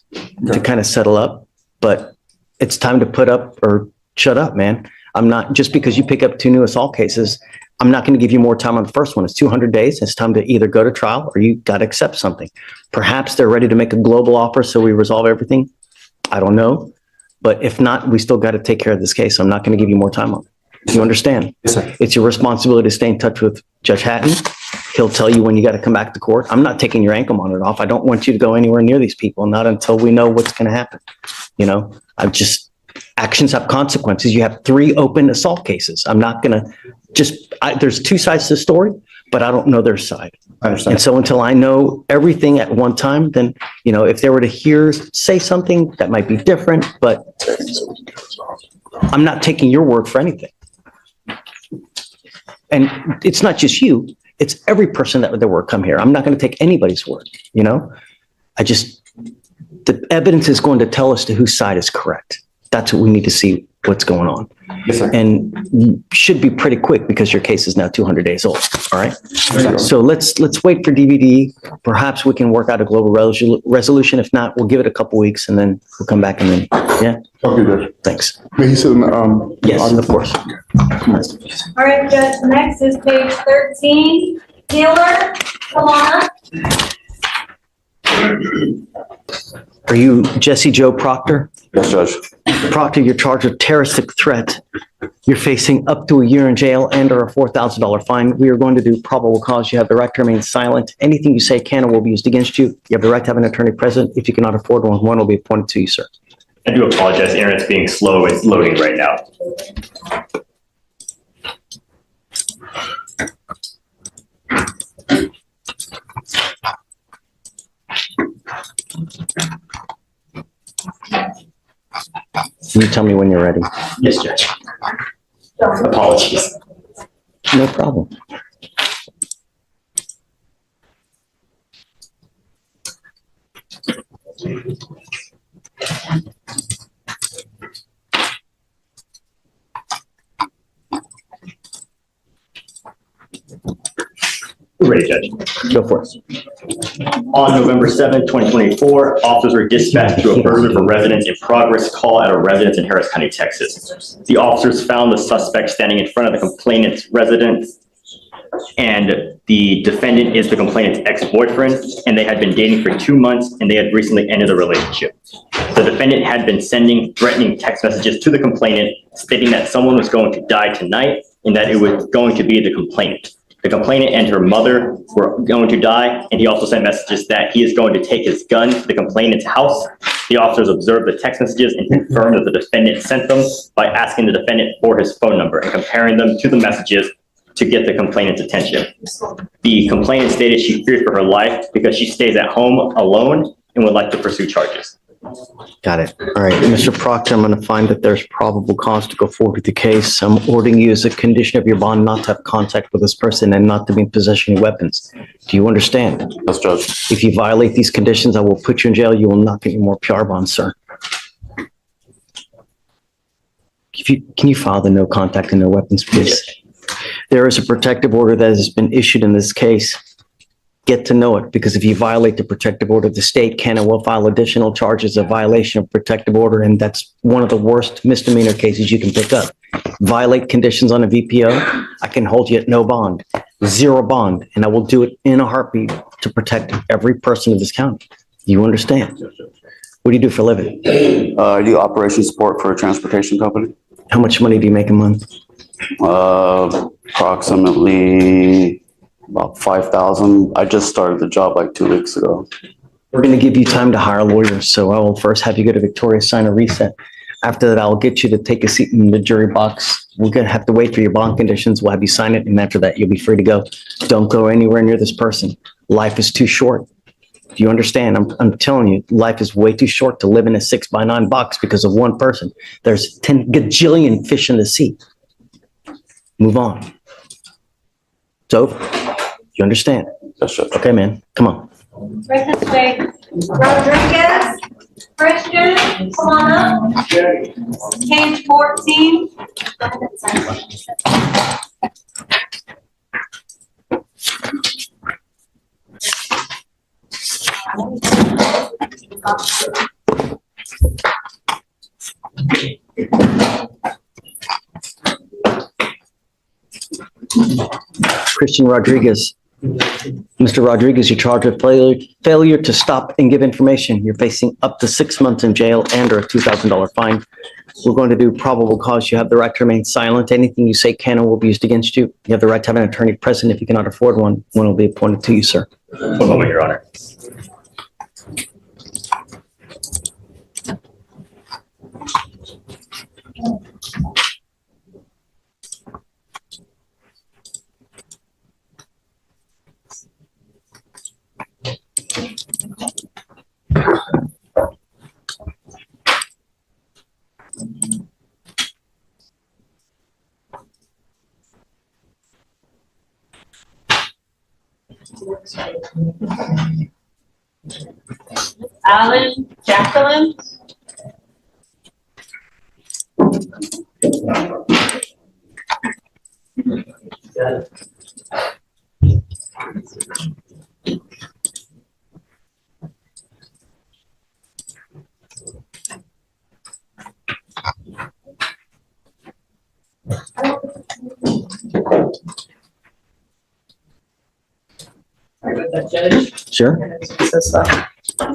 to kind of settle up, but it's time to put up or shut up, man. I'm not, just because you pick up 2 new assault cases, I'm not going to give you more time on the first one. It's 200 days. It's time to either go to trial or you got to accept something. Perhaps they're ready to make a global offer so we resolve everything. I don't know. But if not, we still got to take care of this case. I'm not going to give you more time on it. You understand? Yes, sir. It's your responsibility to stay in touch with Judge Hatton. He'll tell you when you got to come back to court. I'm not taking your ankle monitor off. I don't want you to go anywhere near these people, not until we know what's going to happen. Actions have consequences. You have 3 open assault cases. I'm not going to there's 2 sides to the story, but I don't know their side. I understand. And so until I know everything at one time, then, if they were to say something that might be different, but I'm not taking your word for anything. And it's not just you, it's every person that would their word come here. I'm not going to take anybody's word, the evidence is going to tell us to whose side is correct. That's what we need to see what's going on. Yes, sir. And should be pretty quick because your case is now 200 days old. All right. So let's wait for DVD. Perhaps we can work out a global resolution. If not, we'll give it a couple weeks and then we'll come back and then, yeah. Okay, Judge. Thanks. May he sit Yes, of course. All right, Judge, next is page 13. Healer, come on up. Are you Jesse Joe Proctor? Yes, Judge. Proctor, you're charged with terroristic threat. You're facing up to a year in jail and or a $4,000 fine. We are going to do probable cause. You have the right to remain silent. Anything you say can or will be used against you. You have the right to have an attorney present. If you cannot afford one will be appointed to you, sir. I do apologize. Internet's being slow. It's loading right now. You tell me when you're ready. Yes, Judge. Apologies. No problem. Ready, Judge. Go for it. On November 7th, 2024, officers were dispatched to a burglary for residents in progress call at a residence in Harris County, Texas. The officers found the suspect standing in front of the complainant's residence and the defendant is the complainant's ex-boyfriend, and they had been dating for 2 months, and they had recently ended the relationship. The defendant had been sending threatening text messages to the complainant, stating that someone was going to die tonight and that it was going to be the complainant. The complainant and her mother were going to die, and he also sent messages that he is going to take his gun to the complainant's house. The officers observed the text messages and confirmed that the defendant sent them by asking the defendant for his phone number and comparing them to the messages to get the complainant's attention. The complainant stated she feared for her life because she stays at home alone and would like to pursue charges. Got it. All right, Mr. Proctor, I'm going to find that there's probable cause to go forward with the case. I'm ordering you as a condition of your bond not to have contact with this person and not to be in possession of weapons. Do you understand? Yes, Judge. If you violate these conditions, I will put you in jail. You will not get any more PR bonds, sir. Can you file the no contact and no weapons, please? There is a protective order that has been issued in this case. Get to know it, because if you violate the protective order, the state can and will file additional charges of violation of protective order, and that's one of the worst misdemeanor cases you can pick up. Violate conditions on a VPO, I can hold you at no bond, 0 bond, and I will do it in a heartbeat to protect every person of this county. You understand? What do you do for a living? I do operation support for a transportation company. How much money do you make a month? Approximately about 5,000. I just started the job like 2 weeks ago. We're going to give you time to hire lawyers, so I will first have you go to Victoria, sign a reset. After that, I'll get you to take a seat in the jury box. We're going to have to wait for your bond conditions. We'll have you sign it, and after that, you'll be free to go. Don't go anywhere near this person. Life is too short. Do you understand? I'm telling you, life is way too short to live in a 6x9 box because of one person. There's 10 gajillion fish in the sea. Move on. It's over. You understand? Yes, sir. Okay, man. Come on. Right this way. Rodriguez, Christian, come on up. Page 14. Christian Rodriguez. Mr. Rodriguez, you're charged with failure to stop and give information. You're facing up to 6 months in jail and or a $2,000 fine. We're going to do probable cause. You have the right to remain silent. Anything you say can and will be used against you. You have the right to have an attorney present. If you cannot afford one, one will be appointed to you, sir. One moment, Your Honor. Alan, Jacqueline. Sure.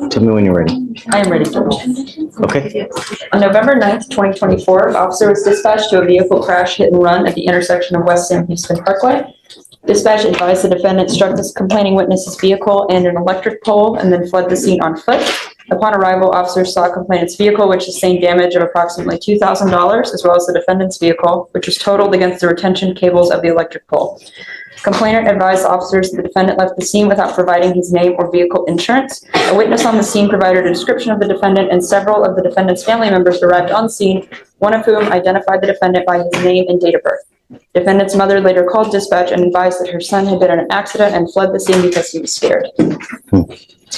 Tell me when you're ready. I am ready, Judge. Okay. On November 9th, 2024, an officer was dispatched to a vehicle crash hit and run at the intersection of West Sam Houston Parkway. Dispatch advised the defendant struck this complaining witness's vehicle and an electric pole and then fled the scene on foot. Upon arrival, officers saw complainant's vehicle, which sustained damage of approximately $2,000, as well as the defendant's vehicle, which was totaled against the retention cables of the electric pole. Complainant advised officers that the defendant left the scene without providing his name or vehicle insurance. A witness on the scene provided a description of the defendant, and several of the defendant's family members arrived on scene, one of whom identified the defendant by his name and date of birth. Defendant's mother later called dispatch and advised that her son had been in an accident and fled the scene because he was scared.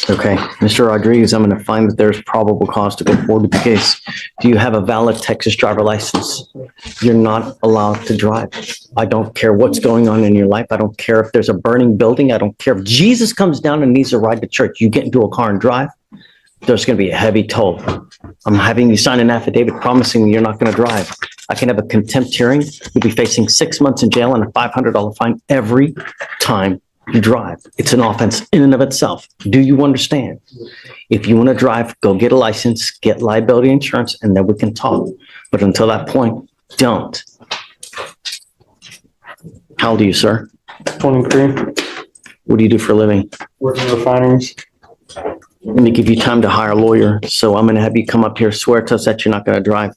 Okay. Mr. Rodriguez, I'm going to find that there's probable cause to go forward with the case. Do you have a valid Texas driver license? You're not allowed to drive. I don't care what's going on in your life. I don't care if there's a burning building. I don't care if Jesus comes down and needs to ride to church. You get into a car and drive, there's going to be a heavy toll. I'm having you sign an affidavit promising you're not going to drive. I can have a contempt hearing. You'll be facing 6 months in jail and a $500 fine every time you drive. It's an offense in and of itself. Do you understand? If you want to drive, go get a license, get liability insurance, and then we can talk. But until that point, don't. How old are you, sir? 23, What do you do for a living? working refineries. I'm going to give you time to hire a lawyer. So I'm going to have you come up here, swear to us that you're not going to drive.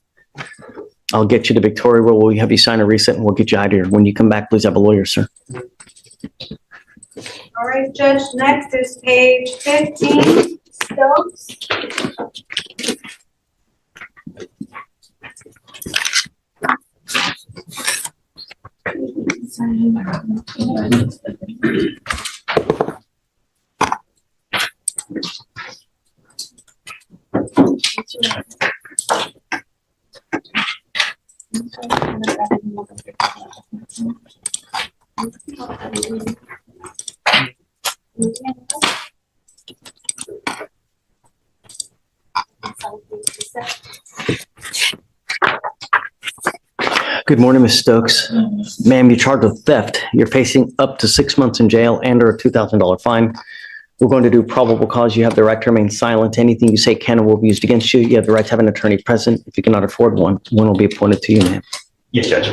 I'll get you to Victoria where we'll have you sign a receipt and we'll get you out of here. When you come back, please have a lawyer, sir. All right, Judge, next is page 15, Stokes. Good morning, Ms. Stokes. Ma'am, you're charged with theft. You're facing up to 6 months in jail and or a $2,000 fine. We're going to do probable cause. You have the right to remain silent. Anything you say can or will be used against you. You have the right to have an attorney present. If you cannot afford one, one will be appointed to you, ma'am. Yes, Judge.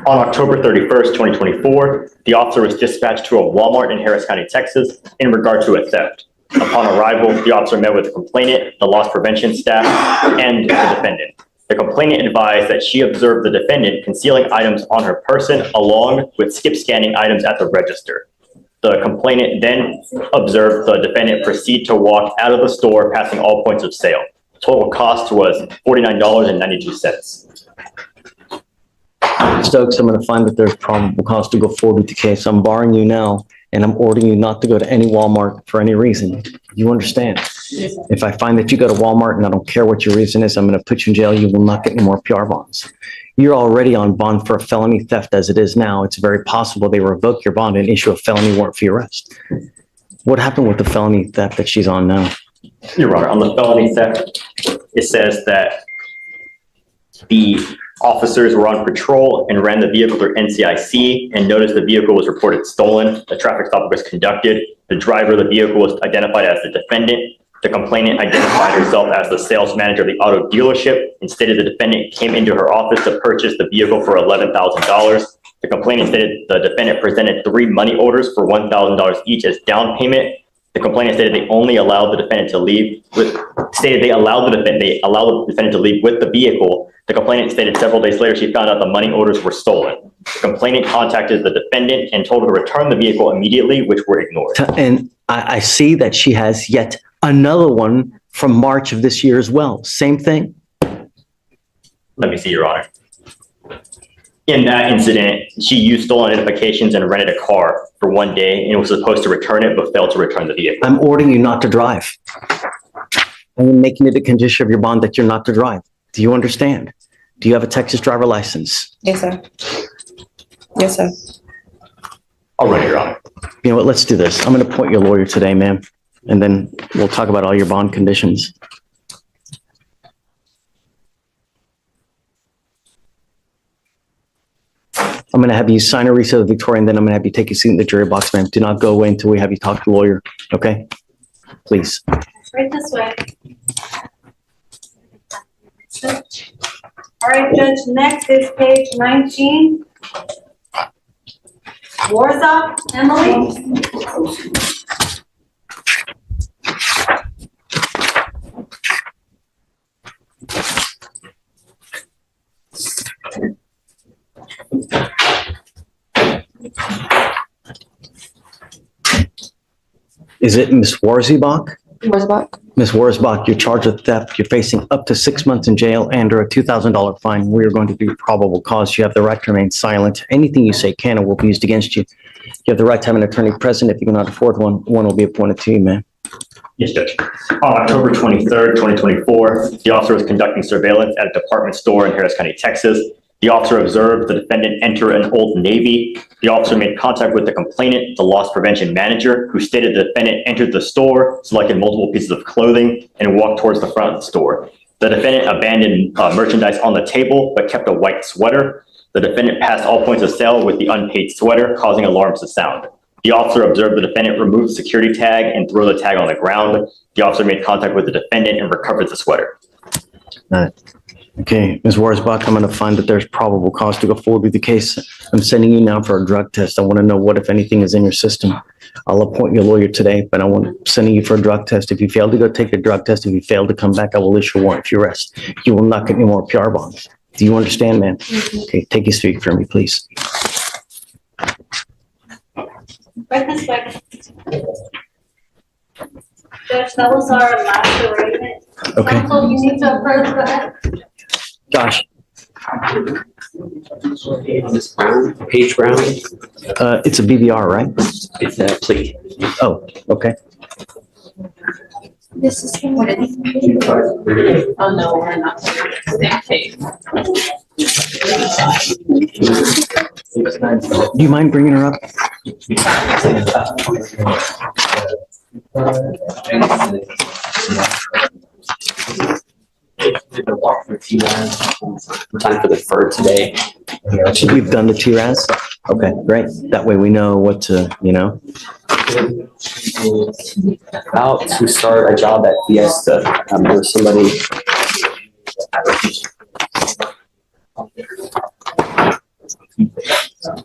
On October 31st, 2024, the officer was dispatched to a Walmart in Harris County, Texas, in regard to a theft. Upon arrival, the officer met with the complainant, the loss prevention staff, and the defendant. The complainant advised that she observed the defendant concealing items on her person along with skip scanning items at the register. The complainant then observed the defendant proceed to walk out of the store, passing all points of sale. Total cost was $49.92. Stokes, I'm going to find that there's probable cause to go forward with the case. I'm barring you now, and I'm ordering you not to go to any Walmart for any reason. You understand? If I find that you go to Walmart and I don't care what your reason is, I'm going to put you in jail. You will not get any more PR bonds. You're already on bond for a felony theft as it is now. It's very possible they revoke your bond and issue a felony warrant for your arrest. What happened with the felony theft that she's on now? Your Honor, on the felony theft, it says that the officers were on patrol and ran the vehicle through NCIC and noticed the vehicle was reported stolen. The traffic stop was conducted. The driver of the vehicle was identified as the defendant. The complainant identified herself as the sales manager of the auto dealership and stated the defendant came into her office to purchase the vehicle for $11,000. The complainant stated the defendant presented 3 money orders for $1,000 each as down payment. The complainant stated they only allowed the defendant to leave with, they allowed the defendant to leave with the vehicle. The complainant stated several days later she found out the money orders were stolen. The complainant contacted the defendant and told her to return the vehicle immediately, which were ignored. And I see that she has yet another one from March of this year as well. Same thing? Let me see, Your Honor. In that incident, she used stolen identifications and rented a car for 1 day and was supposed to return it, but failed to return the vehicle. I'm ordering you not to drive. I'm making it a condition of your bond that you're not to drive. Do you understand? Do you have a Texas driver license? Yes, sir. Yes, sir. All right, Your Honor. You know what? Let's do this. I'm going to appoint your lawyer today, ma'am, and then we'll talk about all your bond conditions. I'm going to have you sign a receipt of Victoria, and then I'm going to have you take a seat in the jury box, ma'am. Do not go away until we have you talk to the lawyer, okay? Please. Right this way. All right, Judge, next is page 19. Warsaw, Emily. Is it Miss Warzebach? Warzebach? Ms. Warzebach, you're charged with theft. You're facing up to 6 months in jail and or a $2,000 fine. We are going to do probable cause. You have the right to remain silent. Anything you say can or will be used against you. You have the right to have an attorney present. If you cannot afford one, one will be appointed to you, ma'am. Yes, Judge. On October 23rd, 2024, the officer was conducting surveillance at a department store in Harris County, Texas. The officer observed the defendant enter an Old Navy. The officer made contact with the complainant, the loss prevention manager, who stated the defendant entered the store, selected multiple pieces of clothing, and walked towards the front of the store. The defendant abandoned merchandise on the table, but kept a white sweater. The defendant passed all points of sale with the unpaid sweater, causing alarms to sound. The officer observed the defendant remove the security tag and throw the tag on the ground. The officer made contact with the defendant and recovered the sweater. Okay, Ms. Warsbach, I'm going to find that there's probable cause to go forward with the case. I'm sending you now for a drug test. I want to know what, if anything, is in your system. I'll appoint you a lawyer today, but sending you for a drug test. If you fail to go take the drug test, if you fail to come back, I will issue a warrant for your arrest. You will not get any more PR bonds. Do you understand, ma'am? Okay, take your seat for me, please. Right this way. Judge, that was our last arraignment. Okay. Counsel, you need to approach, go ahead. Josh. Ms. Brown, Paige Brown. It's a BBR, right? It's a plea. Oh, okay. This is. Oh, no, we're not. Same case. Do you mind bringing her up? Time for the defer today. You've done the TRAS? Okay, great. That way we know what to, About to start a job at Fiesta. There was somebody.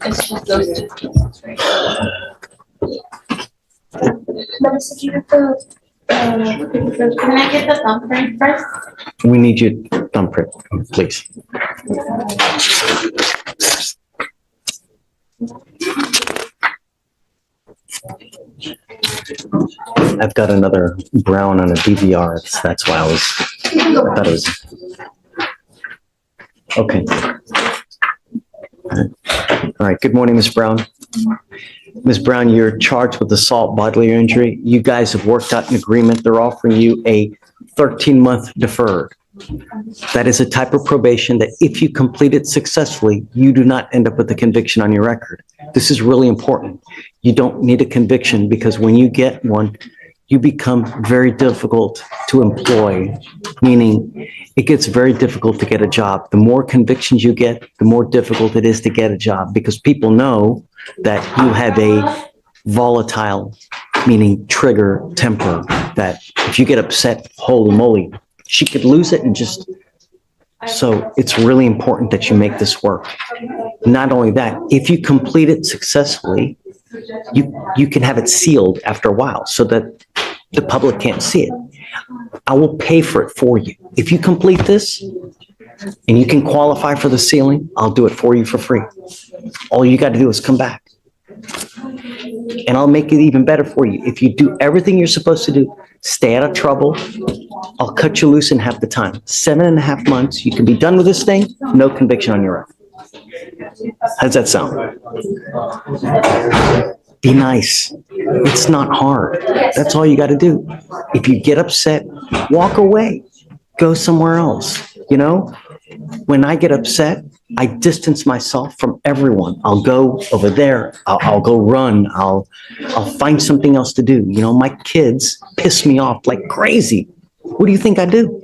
It's just those two. Can I get the thumbprint first? We need your thumbprint, please. I've got another Brown on a DVR. That's why I thought it was. Okay. All right. Good morning, Ms. Brown. Ms. Brown, you're charged with assault, bodily injury. You guys have worked out an agreement. They're offering you a 13-month deferred. That is a type of probation that if you complete it successfully, you do not end up with a conviction on your record. This is really important. You don't need a conviction because when you get one, you become very difficult to employ, meaning it gets very difficult to get a job. The more convictions you get, the more difficult it is to get a job because people know that you have a volatile, meaning trigger temper, that if you get upset, holy moly, she could lose it and just, so it's really important that you make this work. Not only that, if you complete it successfully, you can have it sealed after a while so that the public can't see it. I will pay for it for you. If you complete this and you can qualify for the sealing, I'll do it for you for free. All you got to do is come back. And I'll make it even better for you. If you do everything you're supposed to do, stay out of trouble, I'll cut you loose in half the time. 7.5 months, you can be done with this thing, no conviction on your record. How does that sound? Be nice. It's not hard. That's all you got to do. If you get upset, walk away. Go somewhere else. When I get upset, I distance myself from everyone. I'll go over there. I'll go run. I'll find something else to do. My kids piss me off like crazy. What do you think I do?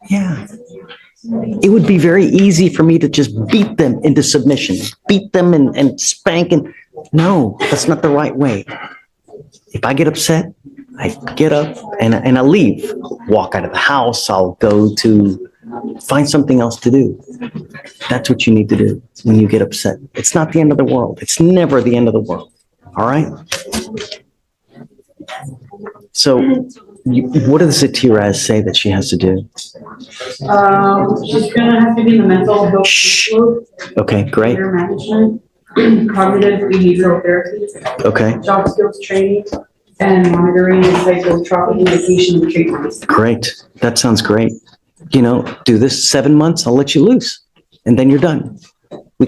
Yeah. It would be very easy for me to just beat them into submission, beat them and spank. And no, that's not the right way. If I get upset, I get up and I leave. I'll walk out of the house. I'll go to find something else to do. That's what you need to do when you get upset. It's not the end of the world. It's never the end of the world. All right? So what does the TRAS say that she has to do? She's gonna have to be in the mental health. Okay, great. Career management, cognitive behavioral therapy. Okay. Job skills training and monitoring and psychotropic medication and treatment. Great. That sounds great. Do this 7 months, I'll let you loose. And then you're done. We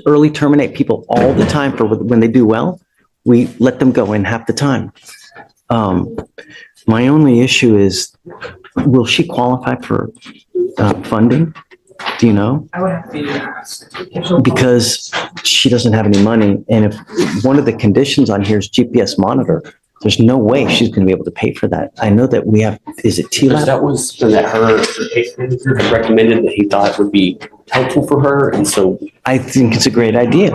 early terminate people all the time for when they do well. We let them go in half the time. My only issue is, will she qualify for funding? Do you know? I would have to ask. Because she doesn't have any money. And if one of the conditions on here is GPS monitor, There's no way she's gonna be able to pay for that. I know that we have, is it Because TLAB? that was something that her case manager had recommended that he thought would be helpful for her, and so. I think it's a great idea.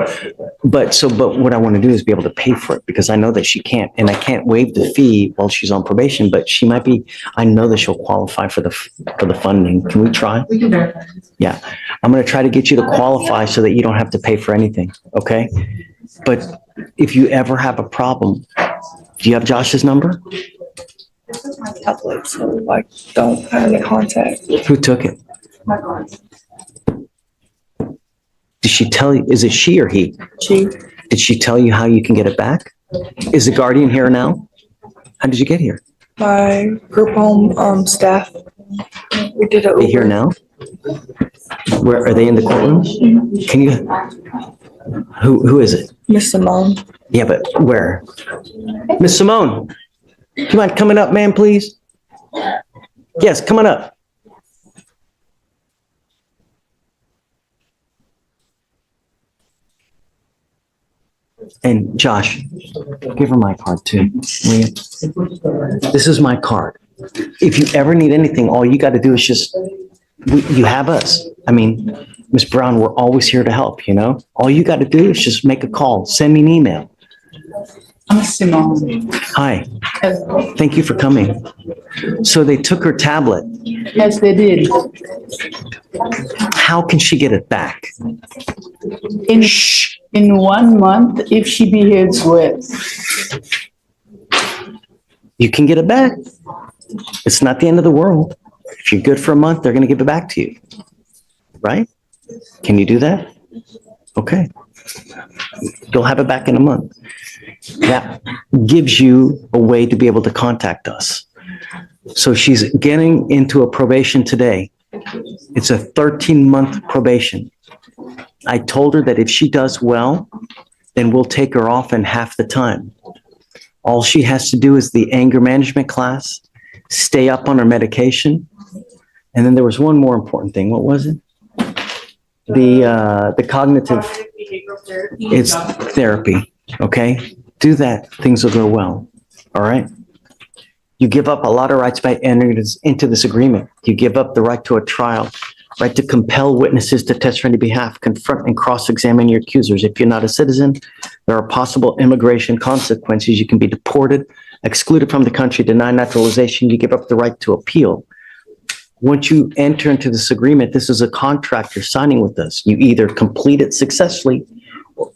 But what I want to do is be able to pay for it because I know that she can't, and I can't waive the fee while she's on probation, but she might be, I know that she'll qualify for the funding. Can we try? We can verify. Yeah. I'm going to try to get you to qualify so that you don't have to pay for anything. Okay? But if you ever have a problem, do you have Josh's number? Tablet, so I don't have any contact. Who took it? Did she tell you, is it she or he? She. Did she tell you how you can get it back? Is the guardian here now? How did you get here? My group home staff. We did it. Are they here now? Where, are they in the courtroom? Can you, who is it? Miss Simone. Yeah, but where? Miss Simone, do you mind coming up, ma'am, please? Yes, come on up. And Josh, give her my card too, will you? This is my card. If you ever need anything, all you got to do is just, you have us. I mean, Miss Brown, we're always here to help, you know? All you got to do is just make a call, send me an email. I'm Simone. Hi, thank you for coming. So they took her tablet. Yes, they did. How can she get it back? In 1 month, if she behaves well. You can get it back. It's not the end of the world. If you're good for a month, they're going to give it back to you. Right? Can you do that? Okay. You'll have it back in a month. That gives you a way to be able to contact us. So she's getting into a probation today. It's a 13-month probation. I told her that if she does well, then we'll take her off in half the time. All she has to do is the anger management class, stay up on her medication. And then there was one more important thing. What was it? The cognitive, it's therapy. Okay. Do that. Things will go well. All right. You give up a lot of rights by entering into this agreement. You give up the right to a trial, right to compel witnesses to testify on your behalf, confront and cross-examine your accusers. If you're not a citizen, there are possible immigration consequences. You can be deported, excluded from the country, denied naturalization. You give up the right to appeal. Once you enter into this agreement, this is a contract you're signing with us. You either complete it successfully.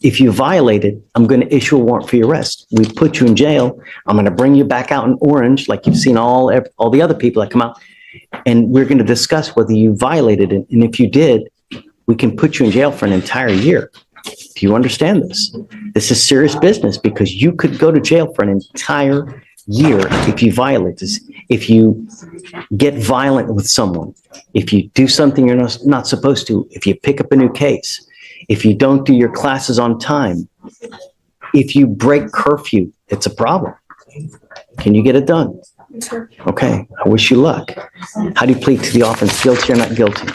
If you violate it, I'm going to issue a warrant for your arrest. We put you in jail. I'm going to bring you back out in orange, like you've seen all the other people that come out. And we're going to discuss whether you violated it. And if you did, we can put you in jail for an entire year. Do you understand this? This is serious business because you could go to jail for an entire year if you violate this. If you get violent with someone, if you do something you're not supposed to, if you pick up a new case, if you don't do your classes on time, if you break curfew, it's a problem. Can you get it done? Okay, I wish you luck. How do you plead to the offense, guilty or not guilty?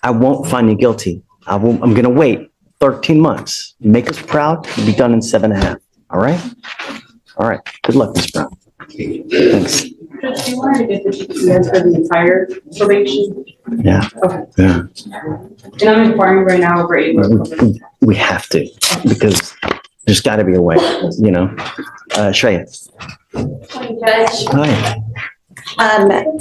I won't find you guilty. I'm going to wait 13 months. Make us proud. You'll be done in 7.5. All right? All right. Good luck, Ms. Brown. Thanks. Do you want to get the GPS for the entire probation? Yeah. Okay. Yeah. And I'm inquiring right now over able. We have to, because there's got to be a way, you know. Shreya. Judge, Hi.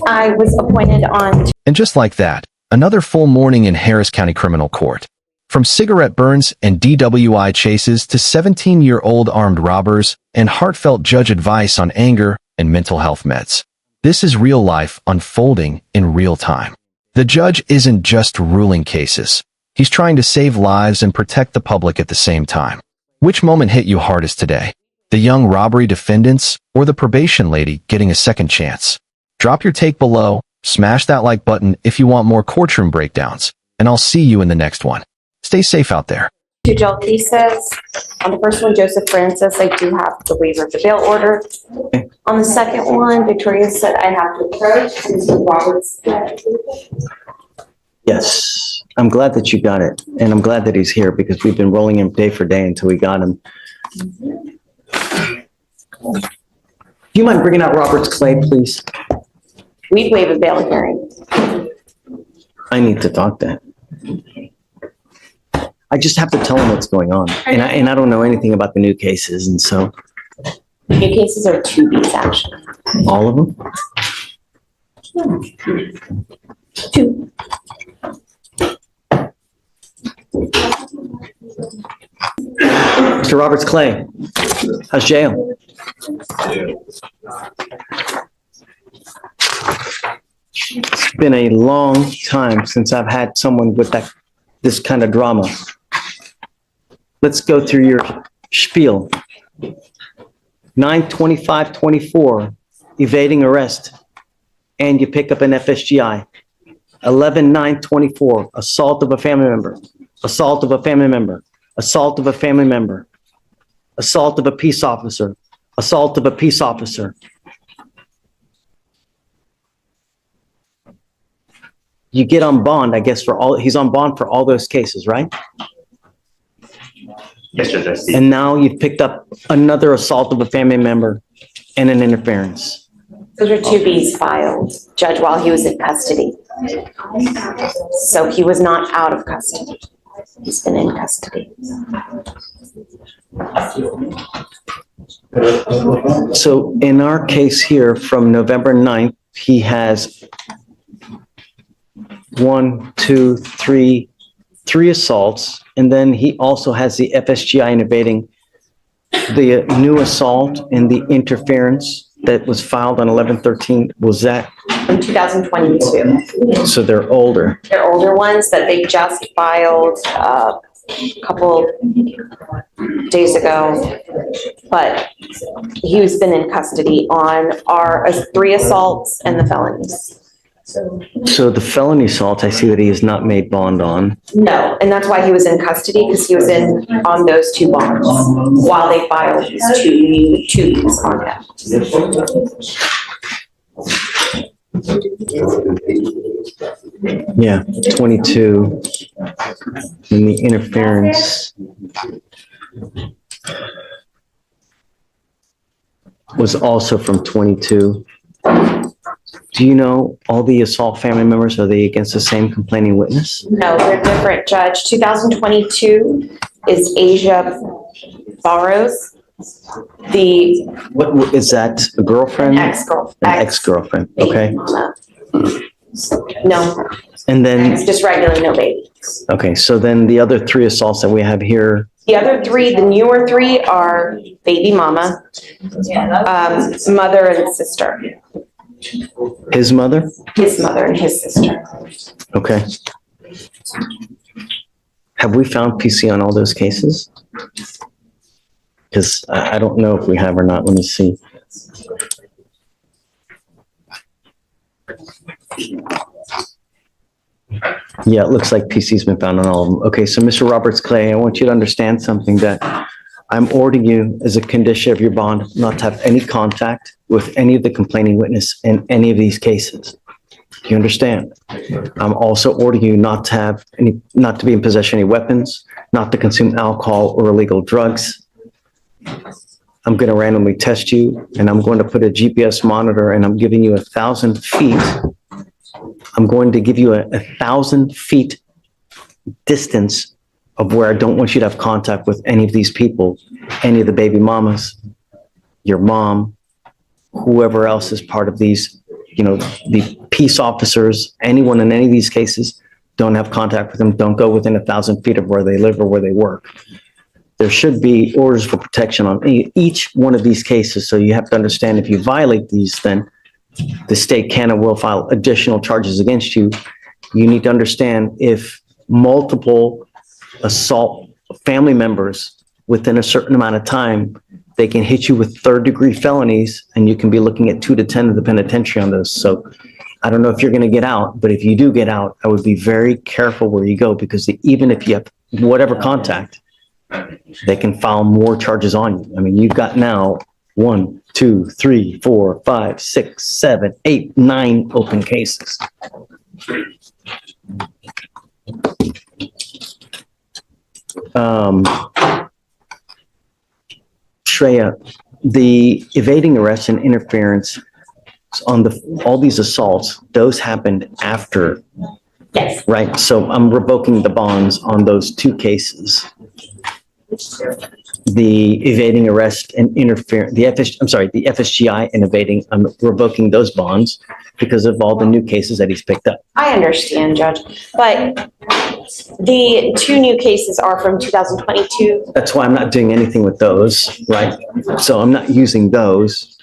I was appointed on. And just like that, another full morning in Harris County Criminal Court. From cigarette burns and DWI chases to 17-year-old armed robbers and heartfelt judge advice on anger and mental health meds. This is real life unfolding in real time. The judge isn't just ruling cases. He's trying to save lives and protect the public at the same time. Which moment hit you hardest today? The young robbery defendants or the probation lady getting a second chance? Drop your take below, smash that like button if you want more courtroom breakdowns, and I'll see you in the next one. Stay safe out there. Two jail cases. On the first one, Joseph Francis, I do have the waiver of the bail order. On the second one, Victoria said I have to approach Mr. Roberts. Yes, I'm glad that you got it. And I'm glad that he's here because we've been rolling him day for day until we got him. Do you mind bringing out Robert's clay, please? We'd waive a bail hearing. I need to talk to him. I just have to tell him what's going on. And I don't know anything about the new cases, and so. New cases are 2Bs, actually. All of them? 2. Mr. Roberts Clay, how's jail? It's been a long time since I've had someone with this kind of drama. Let's go through your spiel. 9/25/24, evading arrest, and you pick up an FSGI. 11/9/24, assault of a family member, assault of a family member, assault of a family member, assault of a peace officer, assault of a peace officer. You get on bond, I guess, he's on bond for all those cases, right? Yes, Judge, I see. And now you've picked up another assault of a family member and an interference. Those were 2Bs filed, Judge, while he was in custody. So he was not out of custody. He's been in custody. So in our case here, from November 9th, he has 3 assaults, and then he also has the FSGI in evading, the new assault and the interference that was filed on 11/13. Was that? In 2022. So they're older. They're older ones that they just filed a couple days ago. But he's been in custody on our 3 assaults and the felonies. So the felony assault, I see that he has not made bond on. No, and that's why he was in custody, because he was on those 2 bonds while they filed these 2s on him. Yeah, 22. And the interference was also from 22. Do you know all the assault family members, are they against the same complaining witness? No, they're different, Judge. 2022 is Asia Barrows. What is that, a girlfriend? An ex-girlfriend. An ex-girlfriend, okay. No, And then, it's just regular, no baby. okay, so then the other 3 assaults that we have here, The other 3, the newer 3 are baby mama, mother and sister. his mother? His mother and his sister. Okay. Have we found PC on all those cases? Because I don't know if we have or not. Let me see. Yeah, it looks like PC's been found on all of them. Okay, so Mr. Roberts Clay, I want you to understand something, that I'm ordering you as a condition of your bond not to have any contact with any of the complaining witness in any of these cases. Do you understand? I'm also ordering you not to be in possession of any weapons, not to consume alcohol or illegal drugs. I'm going to randomly test you, and I'm going to put a GPS monitor, and I'm giving you 1,000 feet. I'm going to give you a 1,000 feet distance of where I don't want you to have contact with any of these people, any of the baby mamas, your mom, whoever else is part of these, the peace officers, anyone in any of these cases. Don't have contact with them. Don't go within 1,000 feet of where they live or where they work. There should be orders for protection on each one of these cases. So you have to understand, if you violate these, then the state can and will file additional charges against you. You need to understand, if multiple assault family members within a certain amount of time, they can hit you with 3rd-degree felonies, and you can be looking at 2 to 10 of the penitentiary on those. So I don't know if you're going to get out, but if you do get out, I would be very careful where you go, because even if you have whatever contact, they can file more charges on you. I mean, you've got now 1, 2, 3, 4, 5, 6, 7, 8, 9 open cases. Shreya, the evading arrest and interference on all these assaults, those happened after, Yes. right? So I'm revoking the bonds on those two cases. The evading arrest and interference, the FSGI and evading, I'm revoking those bonds because of all the new cases that he's picked up. I understand, Judge, but the two new cases are from 2022. That's why I'm not doing anything with those, right? So I'm not using those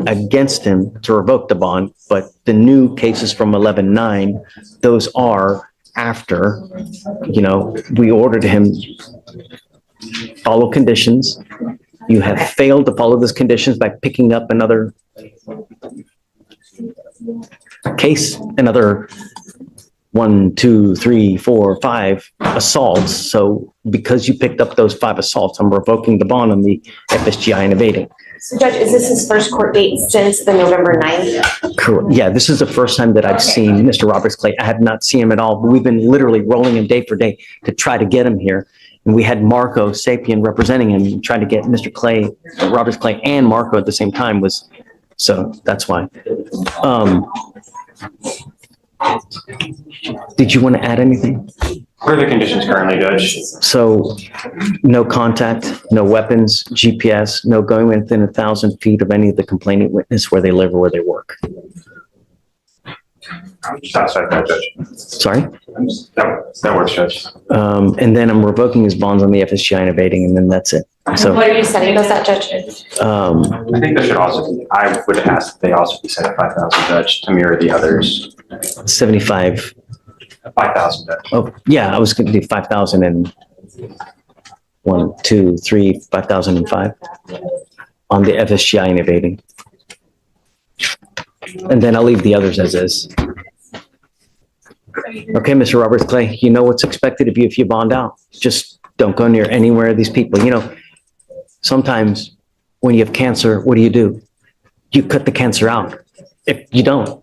against him to revoke the bond, but the new cases from 11-9, those are after, we ordered him follow conditions. You have failed to follow those conditions by picking up another case, another 1, 2, 3, 4, 5 assaults. So because you picked up those 5 assaults, I'm revoking the bond on the FSGI and evading. So Judge, is this his first court date since the November 9th? Correct. Yeah, this is the first time that I've seen Mr. Roberts Clay. I have not seen him at all. We've been literally rolling him day for day to try to get him here. And we had Marco Sapien representing him, trying to get Mr. Clay, Roberts Clay and Marco at the same time so that's why. Did you want to add anything? What are the conditions currently, Judge? So no contact, no weapons, GPS, no going within 1,000 feet of any of the complainant witness where they live or where they work. I'm satisfied with that, Judge. Sorry? That works, Judge. And then I'm revoking his bonds on the FSGI and evading, and then that's it. So, What are you setting those at, Judge? I think there should also be, I would ask that they also be set at 5,000, Judge, to mirror the others. 75. 5,000, Judge. Oh, yeah, I was going to do 5,000 and 1, 2, 3, 5,005 on the FSGI and evading. And then I'll leave the others as is. Okay, Mr. Roberts Clay, you know what's expected of you if you bond out. Just don't go near anywhere of these people. Sometimes when you have cancer, what do? You cut the cancer out. If you don't,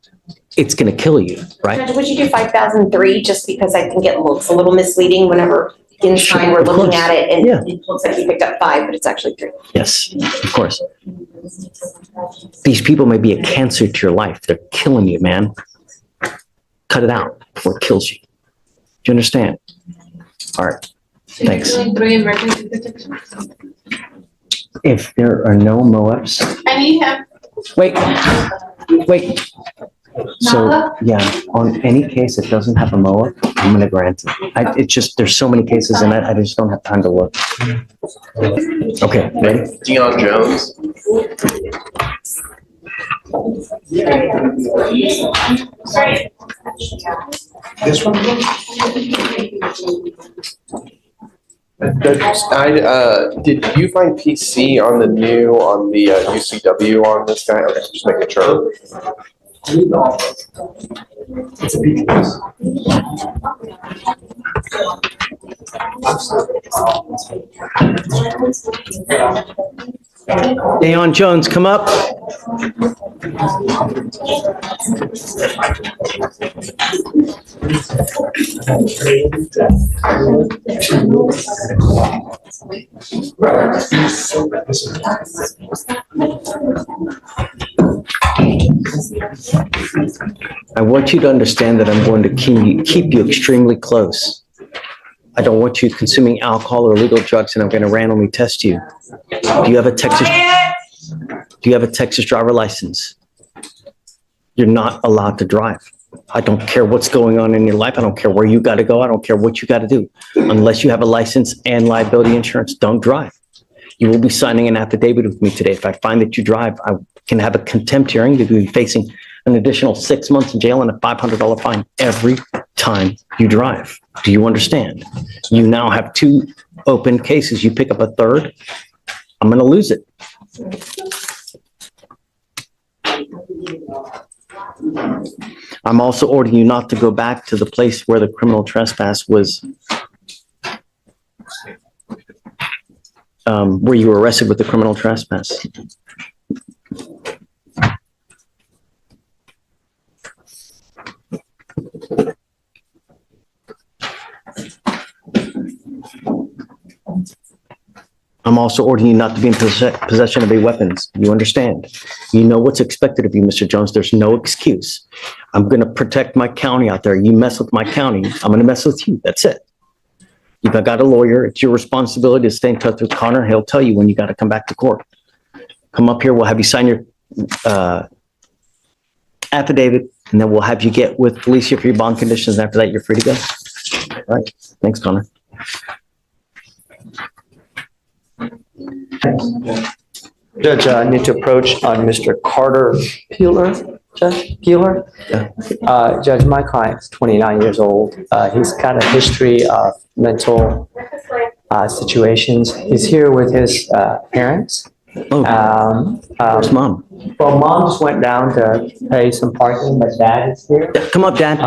it's going to kill you, right? Judge, would you do 5,003 just because I think it looks a little misleading whenever inside we're Of looking course. at it and Yeah. it looks like you picked up 5, but it's actually 3. Yes, of course. These people may be a cancer to your life. They're killing you, man. Cut it out before it kills you. Do you understand? All right, thanks. If there are no MOABs, And you have wait. So, yeah, on any case that doesn't have a MOA, I'm gonna grant it. There's so many cases and I just don't have time to look. Okay, ready? Dion Jones. This one? Did you find PC on the UCW on this guy? Okay, just making sure. Dion Jones, come up. I want you to understand that I'm going to keep you extremely close. I don't want you consuming alcohol or illegal drugs, and I'm going to randomly test you. Do you have a Texas driver license? You're not allowed to drive. I don't care what's going on in your life. I don't care where you got to go. I don't care what you got to do. Unless you have a license and liability insurance, don't drive. You will be signing an affidavit with me today. If I find that you drive, I can have a contempt hearing. You'll be facing an additional 6 months in jail and a $500 fine every time you drive. Do you understand? You now have 2 open cases. You pick up a third, I'm going to lose it. I'm also ordering you not to go back to the place where the criminal trespass was, where you were arrested with the criminal trespass. I'm also ordering you not to be in possession of any weapons. You understand? You know what's expected of you, Mr. Jones. There's no excuse. I'm going to protect my county out there. You mess with my county, I'm going to mess with you. That's it. If I got a lawyer, it's your responsibility to stay in touch with Connor. He'll tell you when you got to come back to court. Come up here. We'll have you sign your affidavit, and then we'll have you get with Felicia for your bond conditions. And after that, you're free to go. All right. Thanks, Connor. Judge, I need to approach on Mr. Carter Peeler. Judge Peeler? Judge, my client's 29 years old. He's got a history of mental situations. He's here with his parents. Where's mom? Well, mom just went down to pay some parking, but dad is here. Come up, Dad.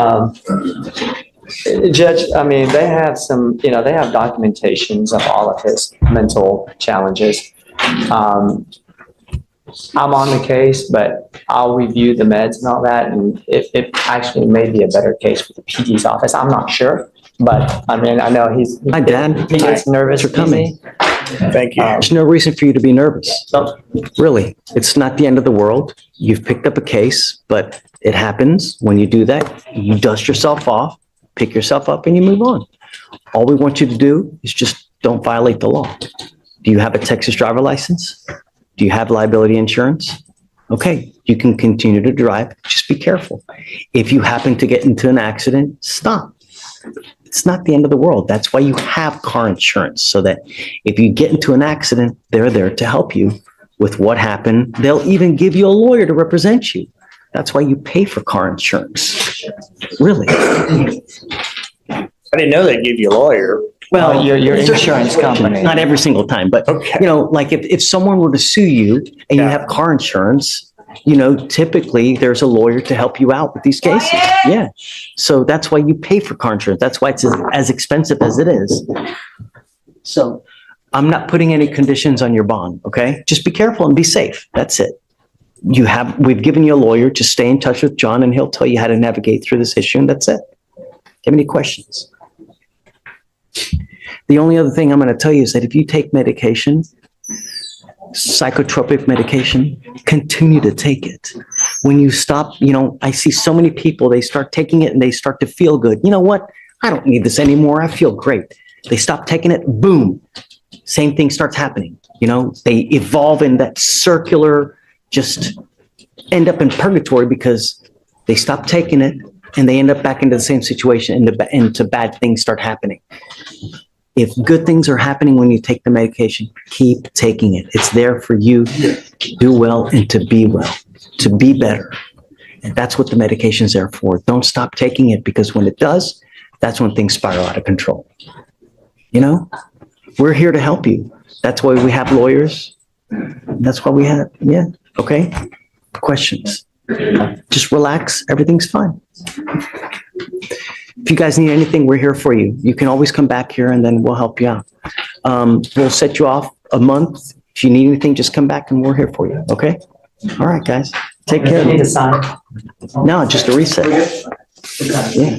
Judge, I mean, they have some, they have documentations of all of his mental challenges. I'm on the case, but I'll review the meds and all that, and it actually may be a better case for the PD's office. I'm not sure, but I mean, I know Hi, Dad. He gets nervous. Thanks for coming. Thank you. There's no reason for you to be nervous. Really, it's not the end of the world. You've picked up a case, but it happens. When you do that, you dust yourself off, pick yourself up, and you move on. All we want you to do is just don't violate the law. Do you have a Texas driver license? Do you have liability insurance? Okay, you can continue to drive. Just be careful. If you happen to get into an accident, stop. It's not the end of the world. That's why you have car insurance, so that if you get into an accident, they're there to help you with what happened. They'll even give you a lawyer to represent you. That's why you pay for car insurance. Really. I didn't know they give you a lawyer. Well, your insurance company. Not every single time, but like if someone were to sue you and you have car insurance, typically there's a lawyer to help you out with these cases. Yeah. So that's why you pay for car insurance. That's why it's as expensive as it is. So I'm not putting any conditions on your bond. Okay. Just be careful and be safe. That's it. We've given you a lawyer to stay in touch with John, and he'll tell you how to navigate through this issue. And that's it. Do you have any questions? The only other thing I'm going to tell you is that if you take medication, psychotropic medication, continue to take it. When you stop, I see so many people, they start taking it and they start to feel good. You know what? I don't need this anymore. I feel great. They stop taking it, boom, same thing starts happening. They evolve in that circular, just end up in purgatory because they stop taking it and they end up back into the same situation and into bad things start happening. If good things are happening when you take the medication, keep taking it. It's there for you to do well and to be well, to be better. And that's what the medication's there for. Don't stop taking it, because when it does, that's when things spiral out of control. We're here to help you. That's why we have lawyers. That's why we have, okay? Questions? Just relax. Everything's fine. If you guys need anything, we're here for you. You can always come back here and then we'll help you out. We'll set you off a month. If you need anything, just come back and we're here for you. Okay? All right, guys. Take care. Need to sign? No, just a reset. Yeah.